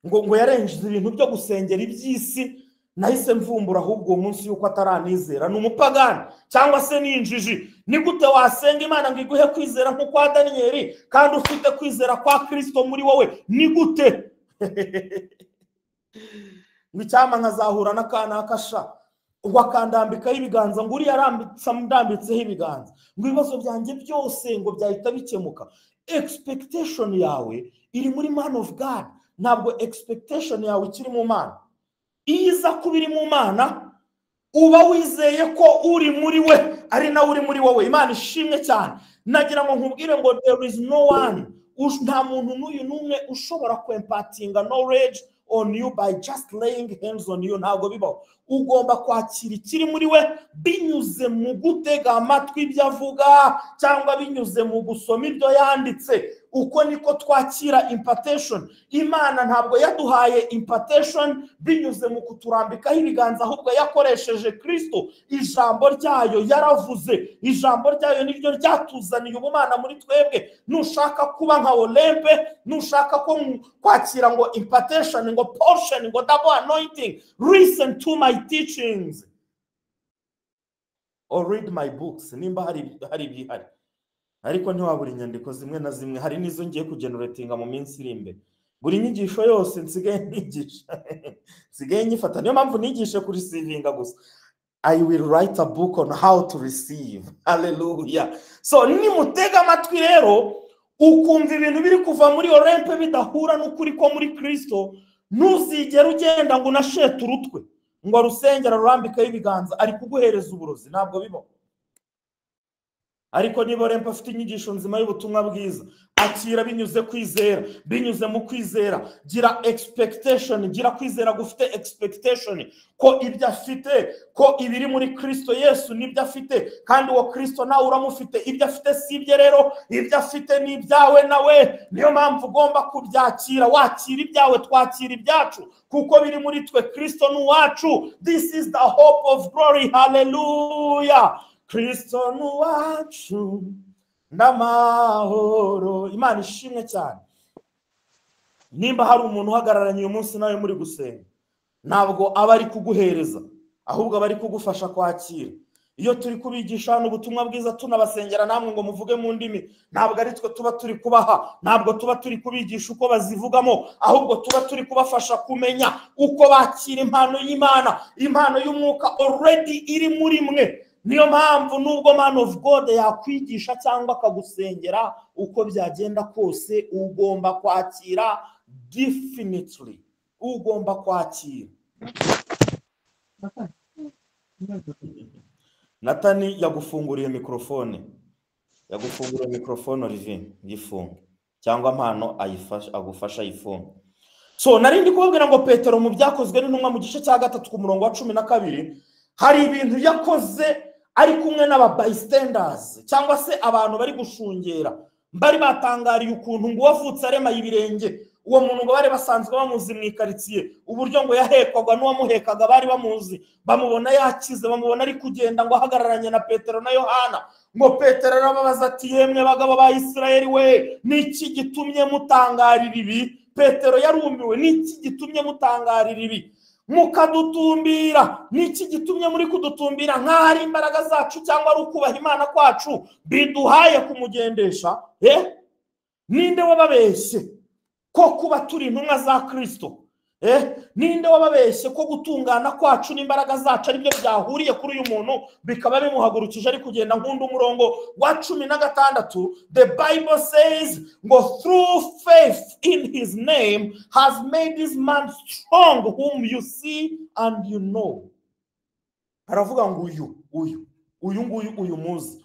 ngo yarenze ibintu byo gusengera iby'isi. Nahise mvumbura ahubwo umunsi yuko ataranizera ni umupagani cyangwa se ni injiji. Ni gute wasenga Imana ngo iguhe kwizera nko kwa Daniel kandi ufite kwizera kwa Kristo muri wowe? Ni gute? Ngo icyama nkazahura n'akana akasha wakandambikaho ibiganza ngo uriya arambitseho ibiganza ngo ibibazo byanjye byose ngo byahita bikemuka. Expectation yawe iri muri man of God, ntabwo expectation yawe ikiri mu Mana. Iza kubiri mu Mana uba wizeye ko uri muri we ari nawe uri muri wowe. Imana ishimwe cyane. Nagira ngo nkubwire ngo there is no one, nta muntu n'uyu n'umwe ushobora kwempatinga knowledge on you by just laying hands on you. Ntabwo bibaho. Ugomba kwakira ikiri muri we binyuze mu gutega amatwi ibyo avuga cyangwa binyuze mu gusoma ibyo yanditse. Uko niko twakira impartation. Imana ntabwo yaduhaye impartation binyuze mu kuturambikaho ibiganza, ahubwo yakoresheje Kristo. Ijambo ryayo yaravuze, ijambo ryayo niryo ryatuzaniye ubumana muri twebwe. Nushaka kuba nka Olempe, nushaka ko kwakira ngo impartation, ngo portion, ngo double anointing, listen to my teachings or read my books. Nimba hari bihari, ariko ntiwabura inyandiko zimwe na zimwe. Hari nizo ngiye kugeneratinga mu minsi iri imbere. Buri nyigisho yose nsigaye nigisha nsigaye nyifata. Niyo mpamvu nigishe kuri receiving gusa. I will write a book on how to receive. Hallelujah. So nimutega amatwi rero ukumva ibintu biri kuva muri Olempe bidahura n'ukuri ko muri Kristo, ntuzigera ugenda ngo unashete urutwe ngo rusengera rurambikaho ibiganza ari kuguhereza uburozi. Ntabwo bibaho. Ariko niba Olempe afite inyigisho nzima y'ubutumwa bwiza, akira binyuze kwizera, binyuze mu kwizera. Gira expectation, gira kwizera gufite expectation ko ibyo afite, ko ibiri muri Kristo Yesu nibyo afite, kandi uwo Kristo nawe uramufite. Ibyo afite si ibye rero, ibyo afite ni ibyawe nawe. Niyo mpamvu ugomba kubyakira. Wakira ibyawe, twakira ibyacu kuko biri muri twe. Kristo ni uwacu. This is the hope of glory. Hallelujah. Kristo ni uwacu n'amahoro. Imana ishimwe cyane. Nimba hari umuntu uhagararanye uyu munsi nawe muri gusenga, ntabwo aba ari kuguhereza, ahubwo aba ari kugufasha kwakira. Iyo turi kubigisha hano ubutumwa bwiza tunabasengera namwe ngo muvuge mu ndimi, ntabwo ari twe tuba turi kubaha, ntabwo tuba turi kubigisha uko bazivugamo, ahubwo tuba turi kubafasha kumenya uko bakira impano y'Imana, impano y'umwuka already iri muri mwe. Niyo mpamvu nubwo man of God yakwigisha cyangwa akagusengera, uko byagenda kose ugomba kwakira. Definitely ugomba kwakira. Natani yagufunguriye mikrofone. Yagufunguriye mikrofone Olivier, yifunge. Cyangwa mpano agufasha yifunge. So narindi kubabwira ngo Petero mu byakozwe n'intumwa mu gice cya 3 ku murongo wa 12 hari ibintu yakoze ari kumwe n'aba bystanders cyangwa se abantu bari gushungera. Bari batangariye ukuntu ngo wavutse arema y'ibirenge. Uwo muntu ngo bari basanzwe bamuzi mu ikaritsiye, uburyo ngo yahekwaga n'uwamuhekaga bari bamuzi, bamubona yakize, bamubona ari kugenda ngo ahagararanye na Petero na Yohana. Ngo Petero arababaza ati, yemwe bagabo ba Isirayeli we, niki gitumye mutangarira ibi? Petero yarumiwe, niki gitumye mutangarira ibi? Mukadutumbira, niki gitumye muri kudutumbira? Nk'ahari imbaraga zacu cyangwa ari ukubaha Imana kwacu biduhaye kumugendesha? Ninde wababeshye ko kuba turi intumwa za Kristo ninde wababeshye ko gutungana kwacu n'imbaraga zacu ari byo byahuriye kuri uyu muntu bikaba bimuhagurukije ari kugenda nk'undi umurongo wa 16. The Bible says ngo through faith in his name has made this man strong whom you see and you know. Aravuga ngo uyu muzi.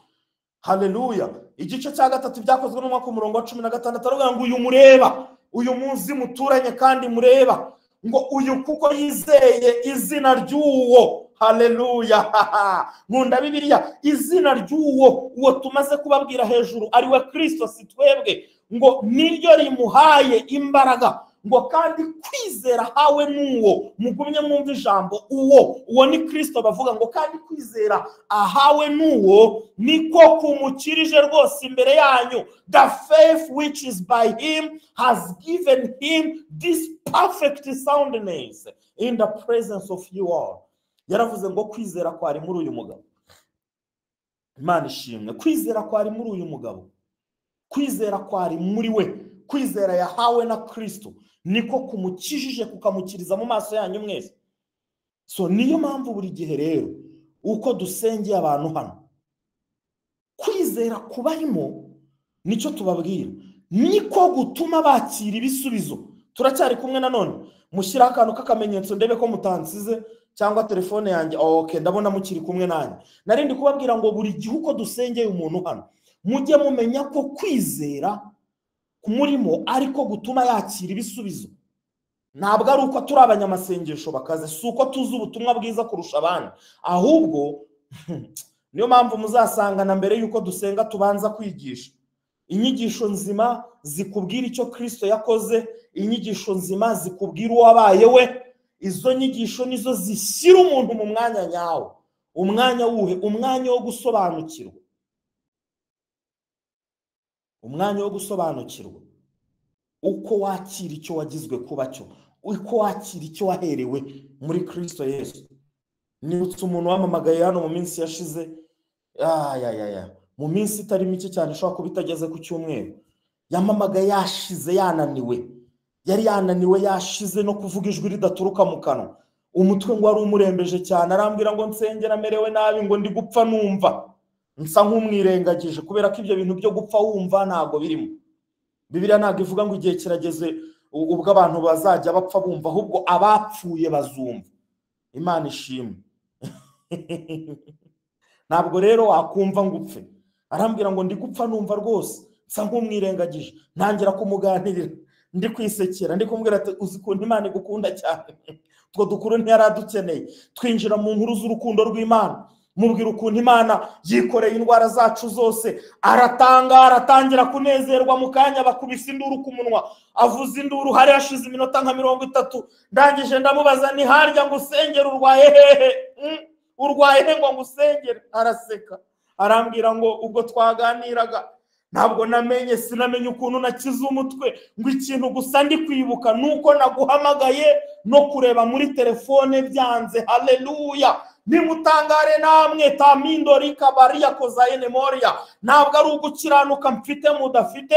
Haleluya. Igice cya 3 byakozwe no mwaka umurongo wa 16 aravuga ngo uyu mureba, uyu muzi muturanye kandi mureba, ngo uyu kuko yizeye izina ry'uwo. Haleluya. Nkunda Bibiliya, izina ry'uwo uwo tumaze kubabwira hejuru ari we Kristo si twebwe, ngo niryo rimuhaye imbaraga, ngo kandi kwizera hawe n'uwo. Mugumye mwumva ijambo uwo ni Kristo bavuga, ngo kandi kwizera ahawe n'uwo niko kumukirije rwose imbere yanyu. The faith which is by him has given him this perfect soundness in the presence of you all. Yaravuze ngo kwizera kwari muri uyu mugabo. Imana ishimwe. Kwizera kwari muri uyu mugabo, kwizera kwari muri we, kwizera yahawe na Kristo niko kumukijije kukamukiriza mu maso yanyu mwese. So niyo mpamvu buri gihe rero uko dusengeye abantu hano, kwizera kubarimo nicyo tubabwira, niko gutuma bakira ibisubizo. Turacyari kumwe nanone, mushyira akantu k'akamenyetso ndebe ko mutansize cyangwa telefone yanjye. Okay, ndabona mukiri kumwe nanjye. Narindi kubabwira ngo buri gihe uko dusengeye umuntu hano mujye mumenya ko kwizera kumurimo ariko gutuma yakira ibisubizo. Ntabwo ari uko turi abanyamasengesho bakaze, si uko tuzi ubutumwa bwiza kurusha abandi, ahubwo niyo mpamvu muzasanga na mbere yuko dusenga tubanza kwigisha inyigisho nzima zikubwira icyo Kristo yakoze, inyigisho nzima zikubwira uwo wabaye we. Izo nyigisho nizo zishyira umuntu mu mwanya nyawo. Umwanya wuhe? Umwanya wo gusobanukirwa. Umwanya wo gusobanukirwa uko wakira icyo wagizwe kuba cyo, uko wakira icyo waherewe muri Kristo Yesu. Nibutse umuntu wamamagaye hano mu minsi yashize, mu minsi itari mike cyane, ishobora kuba itageze ku cyumweru, yamamagaye yashize, yananiwe, yari yananiwe, yashize no kuvuga ijwi ridaturuka mu kanwa. Umutwe ngo wari umurembeje cyane, arambwira ngo nsengera merewe nabi, ngo ndi gupfa numva. Nsa nk'umwirengagije kubera ko ibyo bintu byo gupfa wumva ntago birimo. Bibiliya ntago ivuga ngo igihe kirageze ubwo abantu bazajya bapfa bumva, ahubwo abapfuye bazumva. Imana ishimwe. Ntabwo rero wakumva ngo upfe. Arambwira ngo ndi gupfa numva rwose, nsa nk'umwirengagije. Ntangira kumuganirira, ndi kwisekera, ndi kumbwira ati uzi ko Imana igukunda cyane. Two dukuru ntiyaradukeneye. Twinjira mu nkuru z'urukundo rw'Imana, mubwira ukuntu Imana yikoreye indwara zacu zose. Aratangira kunezerwa, mu kanya bakubise induru ku munwa, avuza induru. Hari hashize iminota nka 30, ndangije ndamubaza ni harya ngo usengere urwaye hehe? Urwaye he ngo ngusengere? Araseka, arambwira ngo ubwo twaganiraga ntabwo sinamenye ukuntu nakiza umutwe, ngo ikintu gusa ndi kwibuka nuko naguhamagaye no kureba muri telefone byanze. Haleluya. Nimutangare namwe, tamindori kabariya kozaine moria. Ntabwo ari ugukiranuka mfite mudafite,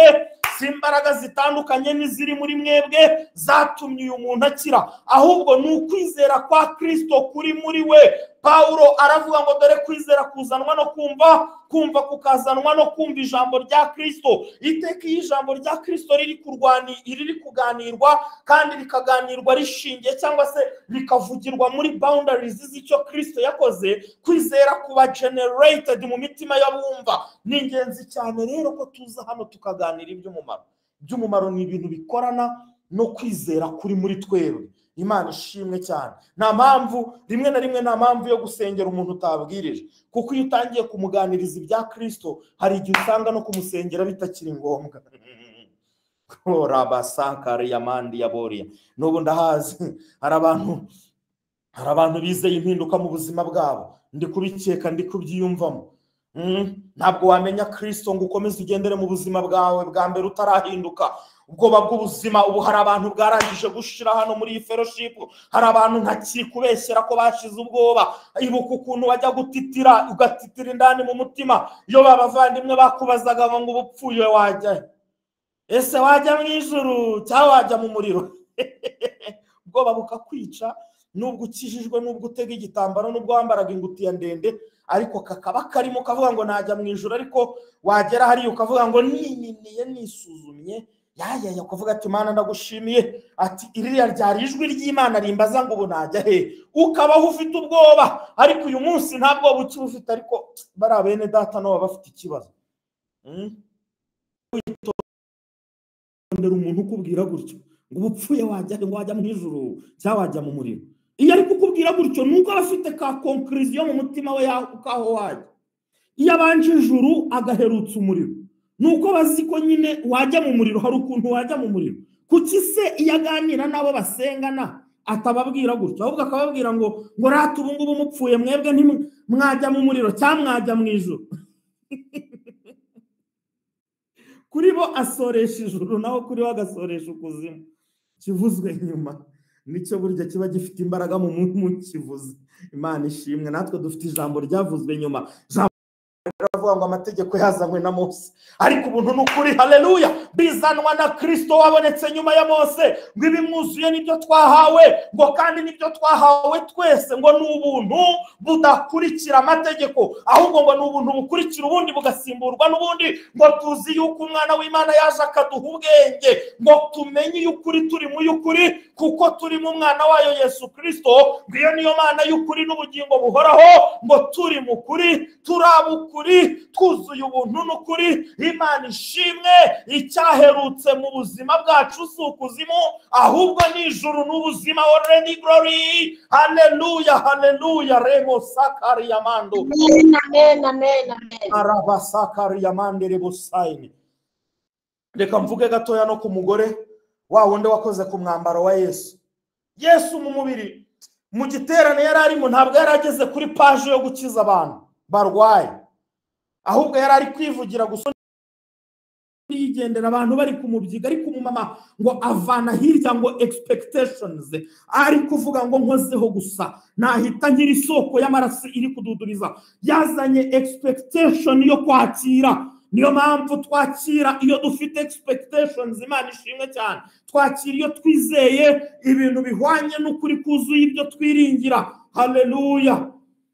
simbaraga zitandukanye n'iziri muri mwebwe zatumye uyu muntu akira, ahubwo ni ukwizera kwa Kristo kuri muri we. Paulo aravuga ngo dore kwizera kuzanwa no kumva kukazanwa no kumva ijambo rya Kristo. Iteka ijambo rya Kristo riri kuganirwa kandi rikaganirwa rishingiye cyangwa se rikavugirwa muri boundaries z'icyo Kristo yakoze. Kwizera kuba generated mu mitima y'abumva. Ni ingenzi cyane rero ko tuza hano tukaganira iby'umumaro. Ni ibintu bikorana no kwizera kuri muri twebwe. Imana ishimwe cyane. Nta mpamvu rimwe na rimwe, nta mpamvu yo gusengera umuntu utabwirije, kuko iyo utangiye kumuganiriza ibya Kristo hari igihe usanga no kumusengera bitakiri ngombwa. Rabasankari yamandi yaboria. N'ubu ndahazi hari abantu bizeye impinduka mu buzima bwabo, ndi kubikeka, ndi kubyiyumvamo. Ntabwo wamenya Kristo ngo ukomeze ugendere mu buzima bwawe bwa mbere utarahinduka. Ubwoba bw'ubuzima ubu hari abantu bwarangije gushira hano muri iyi fellowship. Hari abantu ntakiri kubeshyera ko bashize ubwoba. Ibuka ukuntu wajya gutitira, ugatitira indani mu mutima iyo babavandimwe bakubazaga ngo ubupfuye wajya, ese wajya mu ijuru cyangwa wajya mu muriro? ubwoba bukakwica, nubwo ukijijwe, nubwo utega igitambaro, nubwo wambaraga ingutiya ndende, ariko kakaba karimo kavuga ngo najya mu ijuru, ariko wagera hariya ukavuga ngo nininiye nisuzumye, yaya kuvuga ati Mana ndagushimiye, ati iriya ryari ijwi ry'Imana rimbaza ngo ubu najya he, ukabaho ufite ubwoba, ariko uyu munsi nta bwoba uki ufite, ariko bari bene data nabo bafite ikibazo. Witondera umuntu ukubwira gutyo ngo ubupfuye wajya ngo wajya mu ijuru cyangwa wajya mu muriro. Iyo ari kukubwira gutyo nuko afite ka conclusion mu mutima we ukaho wajya. Iyo abanje ijuru agaherutsa umuriro, nuko bazi ko nyine wajya mu muriro, hari ukuntu wajya mu muriro. Kuki se iyo aganira nabo basengana atababwira gutyo, ahubwo akababwira ngo rata ubu ngubu mupfuye mwebwe ntimwajya mu muriro cyangwa mwajya mu ijuru? Kuri bo asoresha ijuru, naho kuri bo agasoresha ukuzimu. Kivuzwe nyuma nicyo burya kiba gifite imbaraga mu kivuze. Imana ishimwe. Natwe dufite ijambo ryavuzwe nyuma, baravuga ngo amategeko yazanywe na Mose, ariko ubuntu n'ukuri haleluya bizanwa na Kristo wabonetse nyuma ya Mose. Ngo ibimwuzuye nibyo twahawe, ngo kandi nibyo twahawe twese, ngo n'ubuntu budakurikira amategeko, ahubwo ngo n'ubuntu bukurikira ubundi bugasimburwa n'ubundi. Ngo tuzi yuko umwana w'Imana yaje akaduha ubwenge, ngo tumenye y'ukuri turi mu y'ukuri, kuko turi mu mwana wayo Yesu Kristo. Ngo iyo niyo Mana y'ukuri n'ubugingo buhoraho, ngo turi mu kuri turabukuri, twuzuye ubuntu n'ukuri. Imana ishimwe. Icyaherutse mu buzima bwacu si ukuzimu, ahubwo ni ijuru n'ubuzima. Already glory. Haleluya, haleluya. Remo sakari yamando. Amen, amen, amen. Araba sakari yamande rebosaini. Reka mvuge gatoya no ku mugore wa wundi wakoze ku mwambaro wa Yesu. Yesu mu mubiri mu giterane yari arimo ntabwo yarageze kuri page yo gukiza abantu barwaye, ahubwo yari ari kwivugira gusa yigendera abantu bari kumubyiga. Ariko umumama ngo avana hirya ngo expectations, ari kuvuga ngo nkozeho gusa nahita nkiri isoko y'amaraso iri kududuriza. Yazanye expectation yo kwakira. Niyo mpamvu twakira iyo dufite expectations. Imana ishimwe cyane. Twakira iyo twizeye ibintu bihwanye n'ukuri kuzuye ibyo twiringira. Haleluya.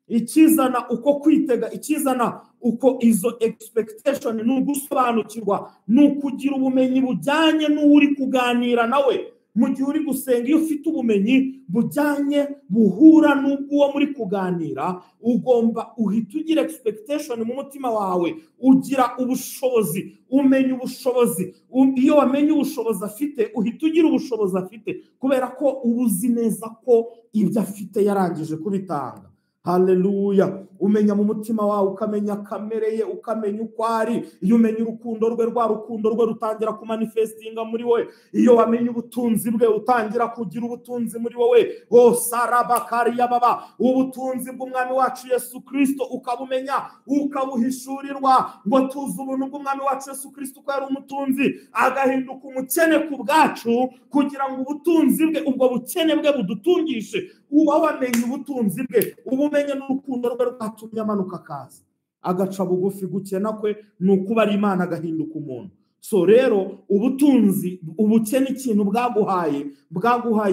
Ikizana uko kwitega, ikizana uko izo expectation ni ugusobanukirwa, ni ukugira ubumenyi bujyanye n'uri kuganira nawe. Mu gihe uri gusenga, iyo ufite ubumenyi bujyanye buhura n'ubwo muri kuganira, ugomba uhita ugira expectation mu mutima wawe, ugira ubushobozi, umenya ubushobozi. Iyo wamenye ubushobozi afite, uhita ugira ubushobozi afite, kubera ko ubuzi neza ko ibyo afite yarangije kubitanga. Haleluya. Umenya mu mutima wawe, ukamenya kamere ye, ukamenya uko ari. Iyo umenya urukundo rwe, rwa rukundo rwe rutangira kumanifestinga muri wowe. Iyo wamenye ubutunzi bwe, utangira kugira ubutunzi muri wowe. O sarabakari yababa, ubutunzi bw'umwami wacu Yesu Kristo ukabumenya, ukabuhishurirwa. Ngo tuzi ubuntu bw'umwami wacu Yesu Kristo ko yari umutunzi agahinduka umukene ku bwacu, kugira ngo ubutunzi bwe, ubwo bukene bwe budutungishe. Uba wamenye ubutunzi bwe, ubumenye n'urukundo rwe rwatumye amanuka akaza agaca bugufi. Gukena kwe ni ukuba ari Imana agahinduka umuntu. So rero ubutunzi, ubukene ikintu bwaguhaye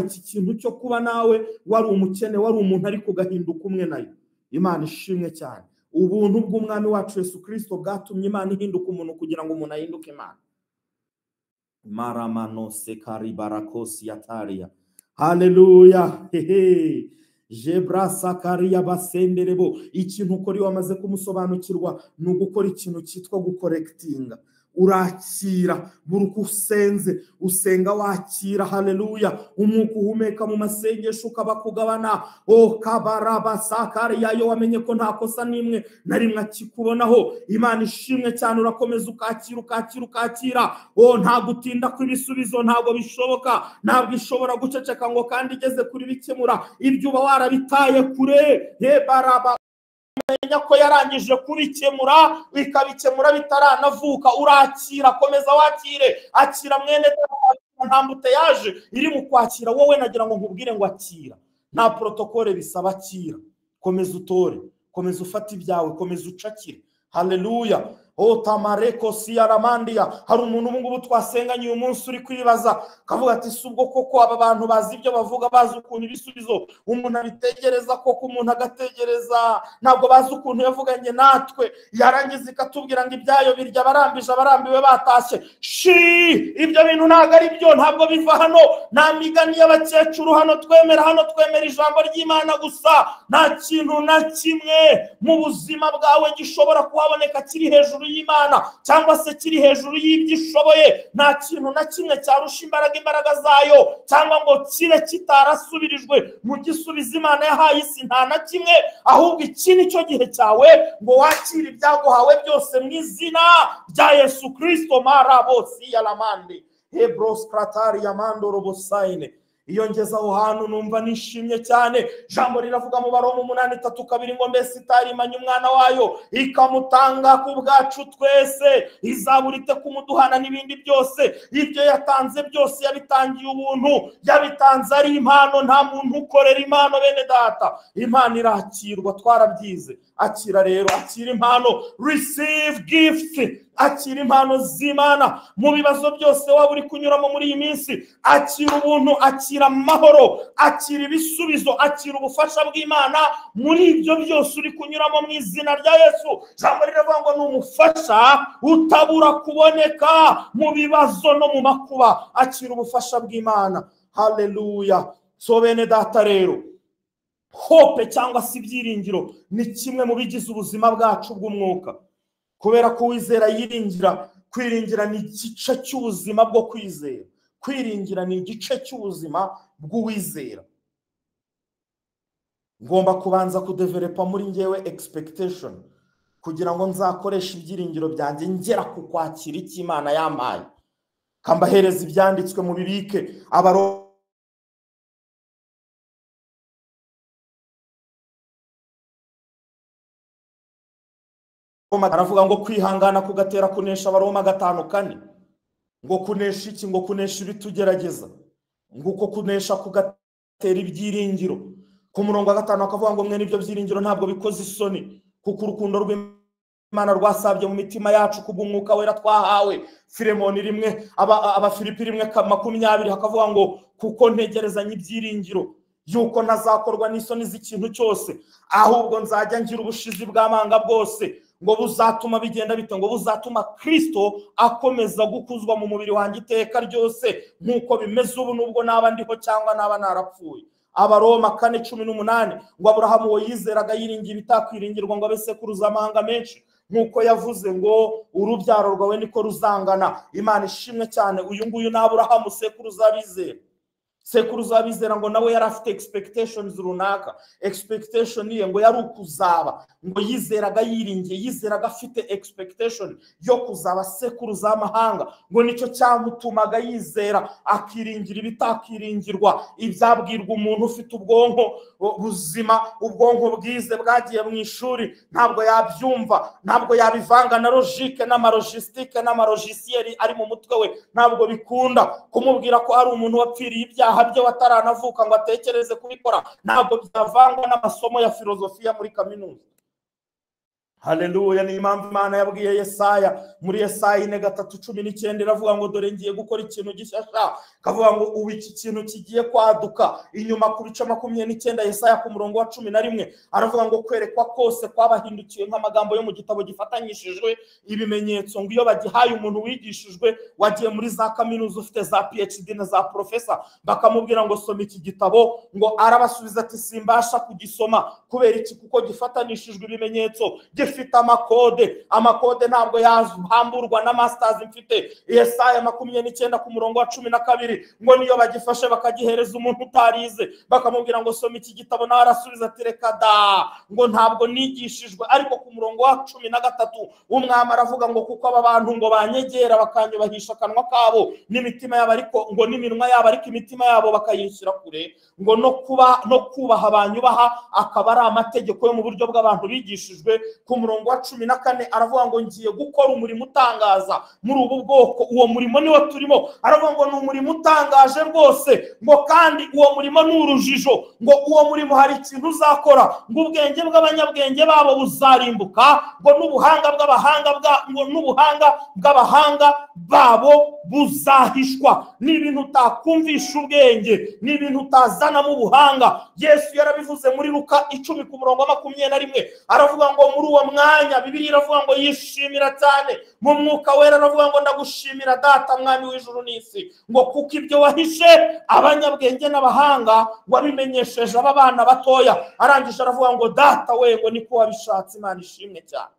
iki kintu cyo kuba nawe wari umukene, wari umuntu ariko ugahinduka umwe nayo. Imana ishimwe cyane. Ubuntu bw'umwami wacu Yesu Kristo bwatumye Imana ihinduka umuntu kugira ngo umuntu ahinduke Imana. Maramano sekari barakosi yataria. Haleluya. Hehe. Jebra sakariya basenderebo. Ikintu ukora iyo wamaze kumusobanukirwa ni ugukora ikintu cyitwa gukorekitinga. Urakira buri uko usenze, usenga wakira. Haleluya. Umwuka uhumeka mu masengesho ukaba kugabana. O kabaraba sakariya, yo wamenye ko nta kosa nimwe na rimwe akikubonaho. Imana ishimwe cyane. Urakomeza ukakira. O nta gutinda kw'ibisubizo, ntabwo bishoboka. Ntabwo ishobora guceceka ngo kandi igeze kuri bikemura ibyo uba warabitaye kure. He baraba menya ko yarangije kubikemura, ikabikemura bitaranavuka. Urakira, komeza wakire. Akira mwene nta mbuteyaje iri mu kwakira. Wowe nagira ngo nkubwire ngo akira, nta protokole bisaba. Akira, komeza utore, komeza ufata ibyawe, komeza ucakire. Haleluya. Otamareko siyaramandia. Hari umuntu ubu ngubu twasenganye uyu munsi uri kwibaza kavuga ati subwo koko aba bantu bazi ibyo bavuga, bazi ukuntu ibisubizo umuntu abitegereza, koko umuntu agategereza, ntabwo bazi ukuntu yavuganye natwe, yarangiza ikatubwira ngo ibyayo birya barambije abarambiwe batashye. Ibyo bintu ntabwo ari byo, ntabwo biva hano. Nta migani y'abakecuru hano twemera, hano twemera ijambo ry'Imana gusa. Nta kintu na kimwe mu buzima bwawe gishobora kuhaboneka kiri hejuru y'Imana cyangwa se kiri hejuru y'ibyo ishoboye. Nta kintu na kimwe cyarusha imbaraga zayo cyangwa ngo kibe kitarasubirijwe mu gisubizo Imana yahaye isi. Nta na kimwe, ahubwo iki ni cyo gihe cyawe ngo wakire ibyaguhawe byose mu izina rya Yesu Kristo. Marabosi yalamande Hebros Kratari Yamando Robosaine. Iyo ngeze aho hantu numva nishimye cyane. Jambo riravuga mu Baroma 8:3 ngo mbese itarimanye umwana wayo ikamutanga ku bwacu twese, izaburite kumuduhana n'ibindi byose. Ibyo yatanze byose yabitangiye ubuntu, yabitanze ari impano. Nta muntu ukorera impano bene data. Impano irakirwa, twarabyize. Akira rero, akira impano, receive gift. Akira impano z'Imana mu bibazo byose waba uri kunyuramo muri iyi minsi. Akira ubuntu, akira amahoro, akira ibisubizo, akira ubufasha bw'Imana muri ibyo byose uri kunyuramo mu izina rya Yesu. Jambo riravuga ngo ni umufasha utabura kuboneka mu bibazo no mu makuba. Akira ubufasha bw'Imana. Haleluya. So bene data rero, hope cyangwa se ibyiringiro ni kimwe mu bigize ubuzima bwacu bw'umwuka. Kubera ko wizera yiringira, kwiringira ni igice cy'ubuzima bwo kwizera. Kwiringira ni igice cy'ubuzima bw'uwizera. Ngomba kubanza kudevelopa muri ngewe expectation kugira ngo nzakoreshe ibyiringiro byanjye ngera ku kwakira icyo Imana yampaye. Kambahereza ibyanditswe mu bibike. Aravuga ngo kwihangana kugatera kunesha. Abaroma 5:4 ngo kunesha iki? Ngo kunesha ibitugerageza, ngo uko kunesha kugatera ibyiringiro. Ku murongo wa 5 akavuga ngo mwene ibyo byiringiro ntabwo bikoze isoni, kuko urukundo rw'Imana rwasabye mu mitima yacu kubw'umwuka wera twahawe. Filemoni 1 Abafilipi 1:20 hakavuga ngo kuko ntegerezanye ibyiringiro yuko ntazakorwa n'isoni z'ikintu cyose, ahubwo nzajya ngira ubushizi bw'amanga bwose, ngo buzatuma bigenda bite? Ngo buzatuma Kristo akomeza gukuzwa mu mubiri wanjye iteka ryose, nk'uko bimeze ubu nubwo naba ndiho cyangwa naba narapfuye. Abaroma 4:18 ngo Aburahamu uwo yizeraga yiringiye ibitakwiringirwa ngo abe sekuruza amahanga menshi, nk'uko yavuze ngo urubyaro rwawe niko ruzangana. Imana ishimwe cyane. Uyu nguyu ni Aburahamu, sekuruza abizera. Sekuruza abizera ngo nawe yari afite expectations runaka. Expectation ye ngo yari ukuzaba, ngo yizeraga yiringiye, yizeraga afite expectation yo kuzaba sekuruza amahanga. Ngo nicyo cyamutumaga yizera akiringira ibitakiringirwa. Ibyabwirwa umuntu ufite ubwonko buzima, ubwonko bwize bwagiye mu ishuri, ntabwo yabyumva, ntabwo yabivanga na logique n'amarogistike n'amarogisieri ari mu mutwe we. Ntabwo bikunda kumubwira ko hari umuntu wapfiriye ibyaha byo wataranavuka ngo atekereze kubikora. Ntabwo byavangwa n'amasomo ya filozofiya muri kaminuza. Haleluya. Ni impamvu Imana yabwiye Yesaya muri Yesaya 4:19 iravuga ngo dore ngiye gukora ikintu gishyashya. Kavuga ngo ubu iki kintu kigiye kwaduka. Inyuma ku bice 29 Yesaya ku murongo wa 11 aravuga ngo kwerekwa kose kwabahindukiye nk'amagambo yo mu gitabo gifatanyishijwe ibimenyetso. Ngo iyo bagihaye umuntu wigishijwe wagiye muri za kaminuza ufite za PhD na za professor, bakamubwira ngo soma iki gitabo, ngo arabasubiza ati simbasha kugisoma. Kubera iki? Kuko gifatanishijwe ibimenyetso, gifite amakode. Amakode ntabwo yahamburwa na masters mfite. Yesaya 29 ku murongo wa 12 ngo niyo bagifashe bakagihereza umuntu utarize, bakamubwira ngo soma iki gitabo, nawe arasubiza ati reka da, ngo ntabwo nigishijwe. Ariko ku murongo wa 13 umwami aravuga ngo kuko aba bantu ngo banyegera bakanyubahisha akanwa kabo n'imitima yabo, ariko ngo n'iminwa yabo, ariko imitima yabo bakayishyira kure, ngo no kubaha banyubaha akaba ari amategeko yo mu buryo bw'abantu bigishijwe. Ku murongo wa 14 aravuga ngo ngiye gukora umurimo utangaza muri ubu bwoko. Uwo murimo niwo turimo. Aravuga ngo ni umurimo utangaje rwose, ngo kandi uwo murimo ni urujijo, ngo uwo murimo hari ikintu uzakora, ngo ubwenge bw'abanyabwenge babo buzarimbuka, ngo n'ubuhanga bw'abahanga babo buzahishwa. Ni ibintu utakumvisha ubwenge, ni ibintu utazanamo ubuhanga. Yesu yarabivuze muri Luka 10 ku murongo wa 21, aravuga ngo muri uwo mwanya Bibiliya iravuga ngo yishimira cyane mu mwuka wera, aravuga ngo ndagushimira Data mwami w'ijuru n'isi, ngo kuko ibyo wahishe abanyabwenge n'abahanga wabimenyesheje aba bana batoya. Arangije aravuga ngo Data we, ngo niko wabishatse. Imana ishimwe cyane.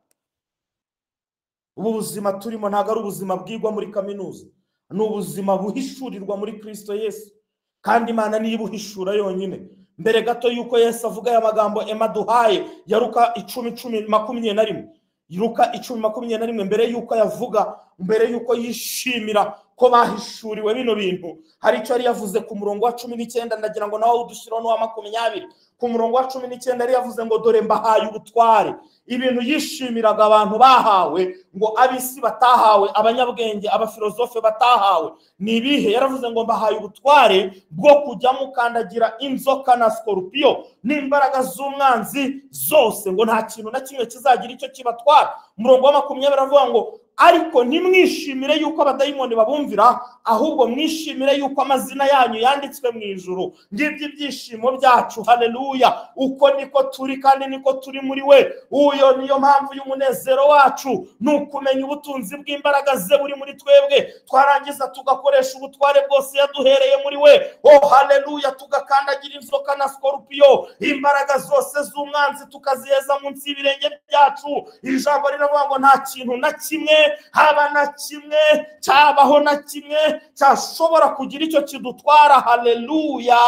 Ubu buzima turimo ntago ari ubuzima bwigwa muri kaminuza, ni ubuzima buhishurirwa muri Kristo Yesu, kandi Imana niyo ibuhishura yonyine. Mbere gato yuko Yesu avuga aya magambo emaduhaye ya Luka 10:21, Luka 10:21, mbere yuko yavuga, mbere yuko yishimira ko bahishuriwe bino bintu, hari icyo yari yavuze ku murongo wa 19. Ndagira ngo nawe udushyiraho n'uwa 20. Ku murongo wa 19 yari yavuze ngo dore mbahaye ubutware. Ibintu yishimiraga abantu bahawe, ngo abisi batahawe, abanyabwenge, abafilozofe batahawe, ni ibihe? Yaravuze ngo mbahaye ubutware bwo kujya mukandagira inzoka na skorpiyo n'imbaraga z'umwanzi zose, ngo nta kintu na kimwe kizagira icyo kibatwara. Umurongo wa 20 aravuga ngo ariko ntimwishimire yuko abadayimoni babumvira, ahubwo mwishimire yuko amazina yanyu yanditswe mu ijuru. Ngibyo ibyishimo byacu. Haleluya. Uko niko turi, kandi niko turi muri we. Uyo niyo mpamvu y'umunezero wacu, ni ukumenya ubutunzi bw'imbaraga ze buri muri twebwe, twarangiza tugakoresha ubutware bwose yaduhereye muri we. Oh haleluya. Tugakandagira inzoka na skorpiyo, imbaraga zose z'umwanzi tukaziheza munsi y'ibirenge byacu. Ijambo riravuga ngo nta kintu na kimwe, haba na kimwe, cyabaho na kimwe cyashobora kugira icyo kidutwara. Haleluya.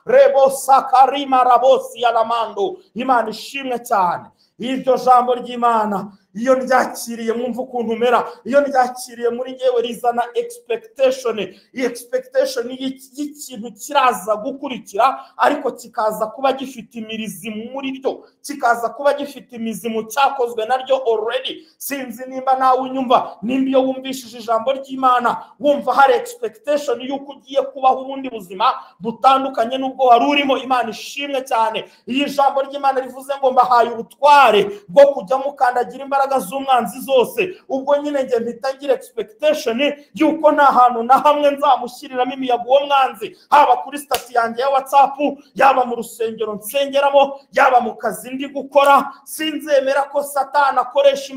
Rebo sakarima rabosi ya lamando. Imana ishimwe cyane. Iryo jambo ry'Imana iyo ryakiriye mwumva ukuntu mera, iyo ryakiriye muri ngewe rizana expectation. Iyi expectation y'ikintu kiraza gukurikira, ariko kikaza kuba gifite imirizi muri ryo, kikaza kuba gifite imizimu cyakozwe naryo already. Sinzi nimba nawe unyumva, nimba iyo wumvishije ijambo ry'Imana wumva hari expectation y'uko ugiye kubaho ubundi buzima butandukanye n'ubwo wari urimo. Imana ishimwe cyane. Iyi jambo ry'Imana rivuze ngo mbahaye ubutware bwo kujya mukandagira imbaraga z'umwanzi zose. Ubwo nyine nge mpitagira expectation yuko nta hantu na hamwe nzamushyiriramo imiyaga uwo mwanzi, haba kuri stati yanjye ya WhatsApp, yaba mu rusengero nsengeramo, yaba mu kazi ndi gukora. Sinzemera ko Satani akoresha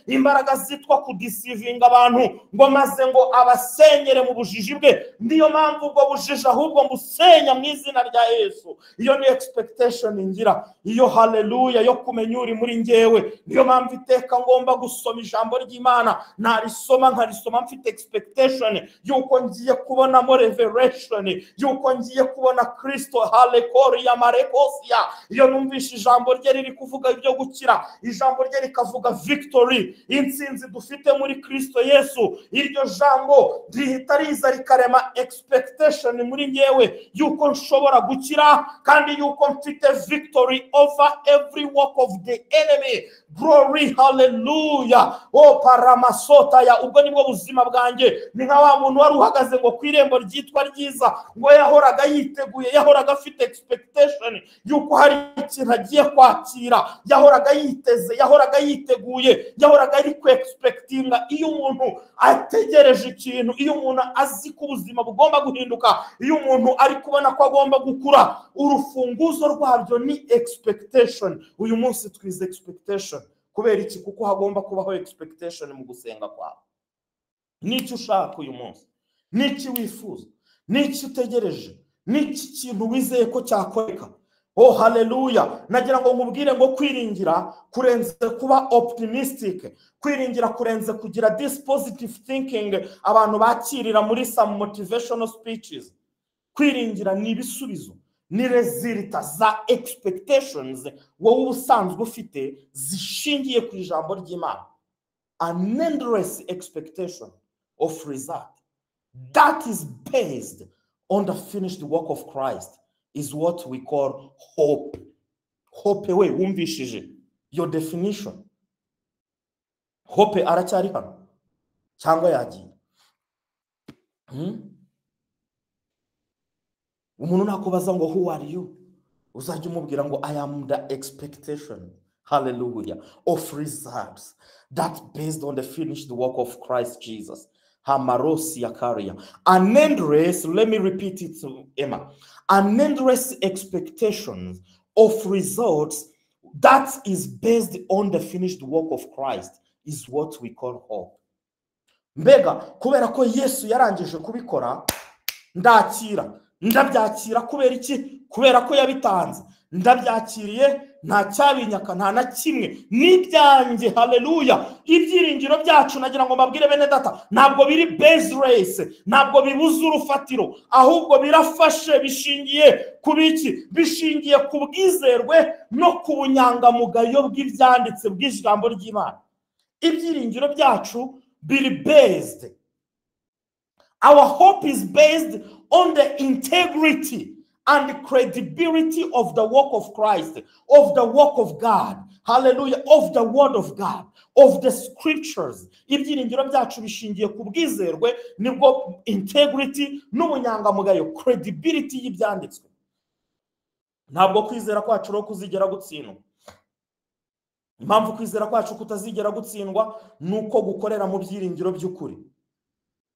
imbaraga zitwa kudisivinga abantu, ngo maze ngo abasenyere mu bujiji bwe. Niyo mpamvu ubwo bujiji ahubwo mbusenya mu izina rya Yesu. Iyo ni expectation ngira, iyo haleluya yo kumenya uri muri ngewe. Niyo mpamvu iteka ngomba gusoma ijambo ry'Imana, narisoma nkarisoma mfite expectation yuko ngiye kubonamo revelation, yuko ngiye kubona Kristo. Haleluya marekosia. Iyo numvisha ijambo rye riri kuvuga ibyo gukira, ijambo rye rikavuga victory, intsinzi dufite muri Kristo Yesu, iryo jambo rihita riza rikarema expectation muri ngewe yuko nshobora gukira, kandi yuko mfite victory over every work of the enemy. Glory, hallelujah. Oh paramasota ya. Ubwo nibwo buzima bwanjye. Ni nka wa muntu wari uhagaze ngo kwirembo ryitwa ryiza, ngo yahoraga yiteguye, yahoraga afite expectation yuko hari ikintu agiye kwakira, yahoraga yiteze, yahoraga yiteguye, yahoraga ari ku expectinga. Iyo umuntu ategereje ikintu, iyo umuntu azi ko ubuzima bugomba guhinduka, iyo umuntu ari kubona ko agomba gukura, urufunguzo rwabyo ni expectation. Uyu munsi twize expectation. Kubera iki? Kuko hagomba kubaho expectation mu gusenga kwawe. N'icyo ushaka uyu munsi, n'icyo wifuza, n'icyo utegereje, n'iki kintu wizeye ko cyakoreka. Oh haleluya. Nagira ngo nkubwire ngo kwiringira kurenze kuba optimistic, kwiringira kurenze kugira this positive thinking abantu bakirira muri some motivational speeches. Kwiringira ni ibisubizo, ni resulta za expectations wowe ubusanzwe ufite zishingiye ku ijambo ry'Imana. An endless expectation of result that is based on the finished work of Christ is what we call hope. Hope we wumvishije. your definition. Hope aracyari hano cyangwa yagiye? Umuntu nakubaza ngo who are you, uzajya umubwira ngo I am the expectation, hallelujah, of results that based on the finished work of Christ Jesus. Hamarosi Yakaria. An endless, let me repeat it to Emma, an endless expectations of results that is based on the finished work of Christ is what we call hope. Mbega kubera ko Yesu yarangije kubikora, ndabyakira kubera iki? Kubera ko yabitanze, ndabyakiriye, nta cyabinyaka, nta na kimwe n'ibyanjye. Haleluya. Ibyiringiro byacu nagira ngo mbabwire bene data, ntabwo biri base race, ntabwo bibuze urufatiro, ahubwo birafashe, bishingiye ku biki? Bishingiye ku bwizerwe no ku bunyangamugayo bw'ibyanditse bw'ijambo ry'Imana. Ibyiringiro byacu biri based, our hope is based on the integrity and the credibility of the work of Christ, of the work of God, hallelujah, of the word of God, of the scriptures. Ibyiringiro byacu bishingiye ku bwizerwe, nibwo integrity n'ubunyangamugayo, credibility y'ibyanditswe. Ntabwo kwizera kwacu ro kuzigera gutsindwa. Impamvu kwizera kwacu kutazigera gutsindwa nuko gukorera mu byiringiro by'ukuri.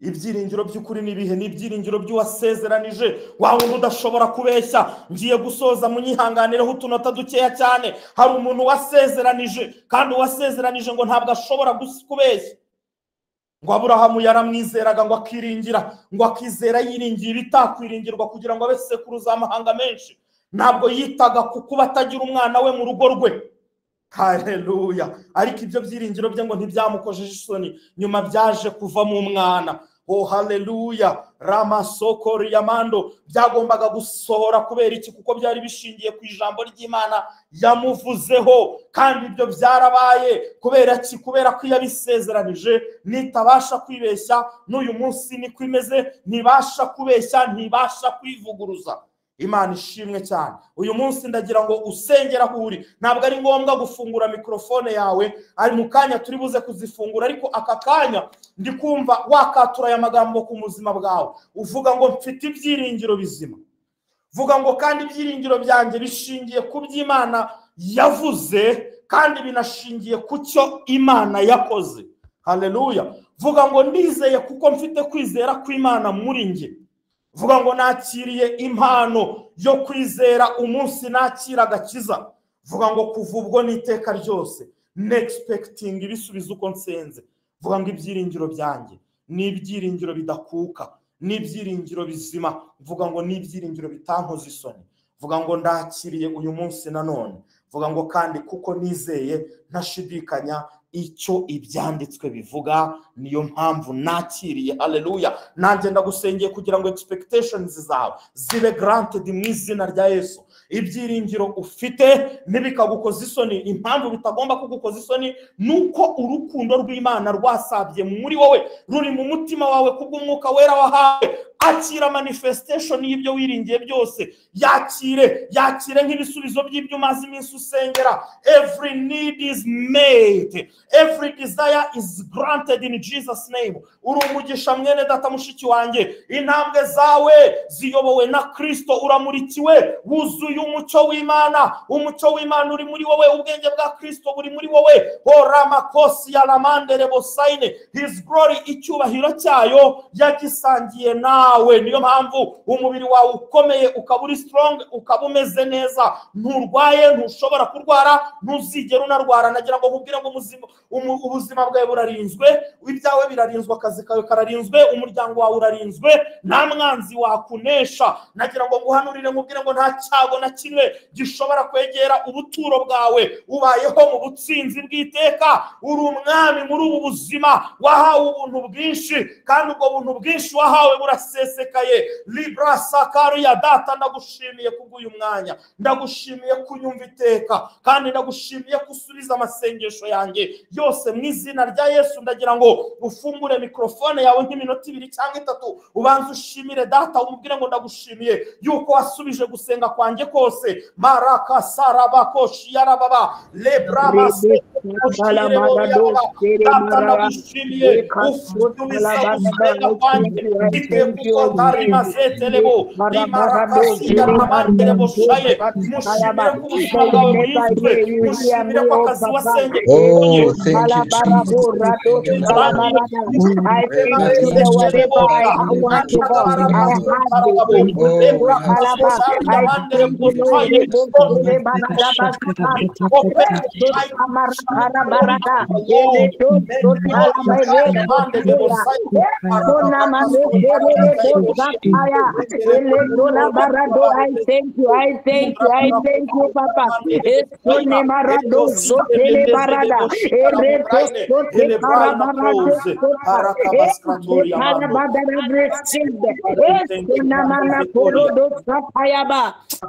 Ibyiringiro by'ukuri nibihe? N'ibyiringiro by'uwasezeranije, wa wundi udashobora kubeshya. Ngiye gusoza munyihanganireho utunota dukeya cyane. Hari umuntu wasezeranije, kandi wasezeranije ngo ntabwo ashobora kubeshya. Ngo Aburahamu yaramwizeraga, ngo akiringira, ngo akizera yiringiye ibitakwiringirwa kugira ngo abe sekuruza amahanga menshi. Ntabwo yitaga ku kuba atagira umwana we mu rugo rwe. Haleluya. Ariko ibyo byiringiro bye ngo ntibyamukojeje isoni, nyuma byaje kuvamo umwana. Oh haleluya. Ramasoko riyamando, byagombaga gusohora kubera iki? Kuko byari bishingiye ku ijambo ry'Imana yamuvuzeho, kandi ibyo byarabaye kubera iki? Kubera ko yabisezeranije. Nitabasha kwibeshya, n'uyu munsi niko imeze, ntibasha kubeshya, ntibasha kwivuguruza. Imana ishimwe cyane. Uyu munsi ndagira ngo usengera huri, ntabwo ari ngombwa gufungura mikrofone yawe, ari mu kanya turi buze kuzifungura, ariko aka kanya ndi kumva wakatura aya magambo ku muzima bwawe, uvuga ngo mfite ibyiringiro bizima. Vuga ngo kandi ibyiringiro byanjye bishingiye ku by'Imana yavuze, kandi binashingiye ku cyo Imana yakoze. Haleluya. Vuga ngo ndizeye kuko mfite kwizera kw'Imana muri nge. Vuga ngo nakiriye impano yo kwizera umunsi nakira agakiza. Vuga ngo kuva ubwo n'iteka ryose n'expecting ibisubizo uko nsenze. Vuga ngo ibyiringiro byanjye ni ibyiringiro bidakuka, ni ibyiringiro bizima. Vuga ngo ni ibyiringiro bitankoze isoni. Vuga ngo ndakiriye uyu munsi nanone. Vuga ngo kandi kuko nizeye ntashidikanya icyo ibyanditswe bivuga, niyo mpamvu nakiriye. Haleluya. Nanjye ndagusengeye kugira ngo expectations zawe zibe granted mu izina rya Yesu. Ibyiringiro ufite ntibikagukoza isoni. Impamvu bitagomba kugukoza isoni nuko urukundo rw'Imana rwasabye muri wowe, ruri mu mutima wawe kubw'umwuka wera wahawe. Akira manifestation y'ibyo wiringiye byose. Yakire nk'ibisubizo by'ibyo umaze iminsi usengera. Every need is made, every desire is granted in Jesus name. Uri umugisha mwene data mushiki wanjye, intambwe zawe ziyobowe na Kristo, uramurikiwe, wuzuye umucyo w'Imana. Umucyo w'Imana uri muri wowe, ubwenge bwa Kristo buri muri wowe. Oramakosi ya lamandere bosaine, his glory, icyubahiro cyayo yagisangiye nawe. Niyo mpamvu umubiri wawe ukomeye, ukaba uri strong, ukaba umeze neza, nturwaye, ntushobora kurwara, ntuzigera unarwara. Nagira ngo nkubwire ngo ubuzima bwawe burarinzwe, ibyawe birarinzwe, akazi kawe kararinzwe, umuryango wawe urarinzwe, nta mwanzi wakunesha. Nagira ngo nguhanurire nkubwire ngo nta cyago na kimwe gishobora kwegera ubuturo bwawe. Ubayeho mu butsinzi bw'iteka, uri umwami muri ubu buzima, wahawe ubuntu bwinshi, kandi ubwo buntu bwinshi wahawe burase asesekaye libra sakari ya data ndagushimiye kubw'uyu mwanya ndagushimiye kunyumva iteka kandi ndagushimiye kusubiza amasengesho yanjye yose mu izina rya Yesu ndagira ngo ufungure mikrofone yawe nk'iminota 2 cyangwa 3 ubanze ushimire data umubwire ngo ndagushimiye yuko wasubije gusenga kwanjye kose maraka saraba koshi yarababa lebra base data ndagushimiye ufutumiza gusenga kwanjye itekuko tarima zetelebo limaraka siyarabandere boshaye mushimire kubuzima bwawe bwizwe mushimire kwa kazi wasenge I thank you, Papa.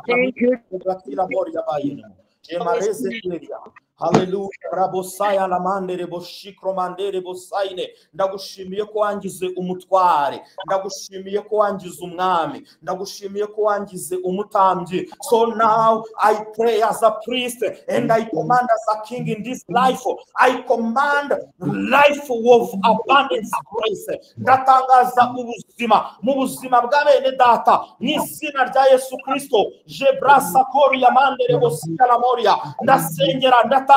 Thank you. Hallelujah. Rabosaya la mandere boshikro mandere bosaine. Ndagushimiye ko wangize umutware. Ndagushimiye ko wangize umwami. Ndagushimiye ko wangize umutambyi. So now I pray as a priest and I command as a king in this life. I command life of abundance grace. Ndatangaza ubuzima mu buzima bwa bene data n'izina rya Yesu Kristo. Jebrasa kori ya mandere bosika la moria. Ndasengera ndatangaza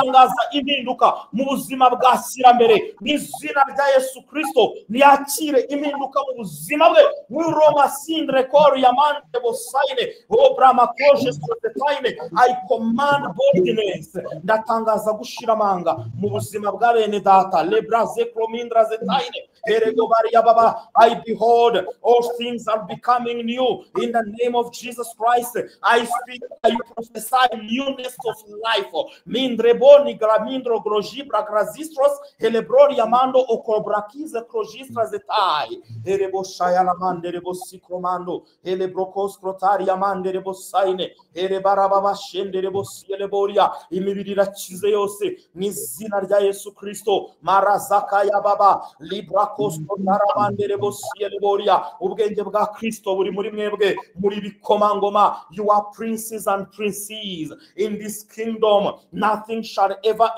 impinduka mu buzima bwa sirambere n'izina rya Yesu Kristo niyakire impinduka mu buzima bwe mu Roma sindre kori ya mande bosaine obrama koje sotetaine. I command boldness ndatangaza gushiramanga mu buzima bwa bene data lebraze promindra zetaine erego bari baba. I behold all things are becoming new in the name of Jesus Christ. I speak, I prophesy newness of life. Mindreboni gramindro grojibra grazistros elebrori amando okobrakize krojistra zetai erebo shaya la mandere bosikromando elebrokos krotari amandere bosaine erebarababa shendere bosieleboria imibiri irakize yose n'izina rya Yesu Kristo marazaka ya baba librakos krotaramandere bosieleboria ubwenge bwa Kristo buri muri mwebwe muri bikomangoma. You are princes and princes in this kingdom. Nothing shall ever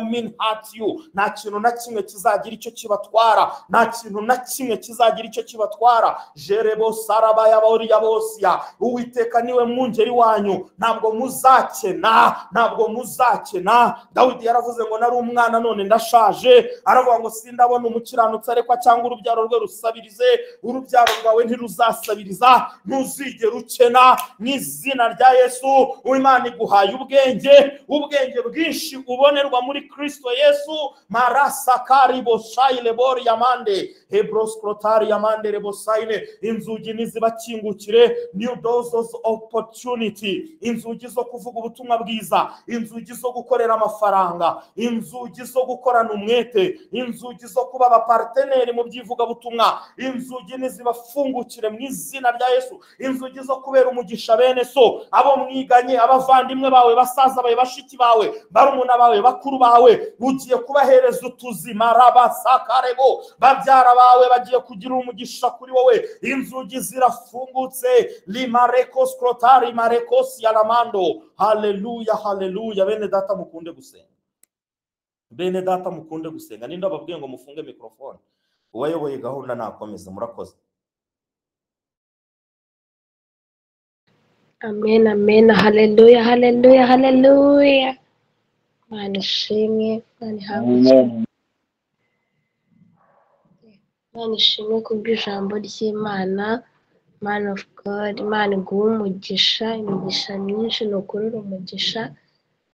mean hurt you. Nta kintu na kimwe kizagira icyo kibatwara. Nta kintu na kimwe kizagira icyo kibatwara. Jerebo saraba yabori yabosia. Uwiteka niwe mwungeri wanyu. Ntabwo muzakena. Dawidi yaravuze ngo nari umwana none ndashaje. Aravuga ngo sindabona umukiranutsi arekwa cyangwa urubyaro rwe rusabirize. Urubyaro rwawe ntiruzasabiriza. Ntuzigera ukena n'izina rya Yesu. Imana iguhaye ubwenge bwinshi ubonerwa muri Kristo Yesu. Marasa karibo shaile bori yamande hebros krotari yamande rebosaine. Inzugi nizibakingukire, new doors of opportunity. Inzugi zo kuvuga ubutumwa bwiza, inzugi zo gukorera amafaranga, inzugi zo gukorana umwete, inzugi zo kuba abaparteneri mu byivuga butumwa. Inzugi nizibafungukire mu izina rya Yesu. Inzugi zo kubera umugisha bene so, abo mwiganye, abavandimwe bawe, basaza bawe, bashiki bawe, barumuna bawe, bakuru bawe, ugiye kubahereza utuzima rabasakarebo. Babyara bawe bagiye kugira umugisha kuri wowe. Inzugi zirafungutse limarekos krotari marekos yalamando. Haleluya, haleluya. Bene data mukunde gusenga. Ninde ababwiye ngo mufunge mikrofone? Uwayoboye gahunda nakomeza. Murakoze. Amen, amen. Hallelujah, hallelujah, hallelujah. Mana ishimwe, Mana ihabwe. Mana ishimwe kubw'ijambo ry'Imana. Man of God, Imana iguha umugisha, imigisha myinshi, nukurura umugisha.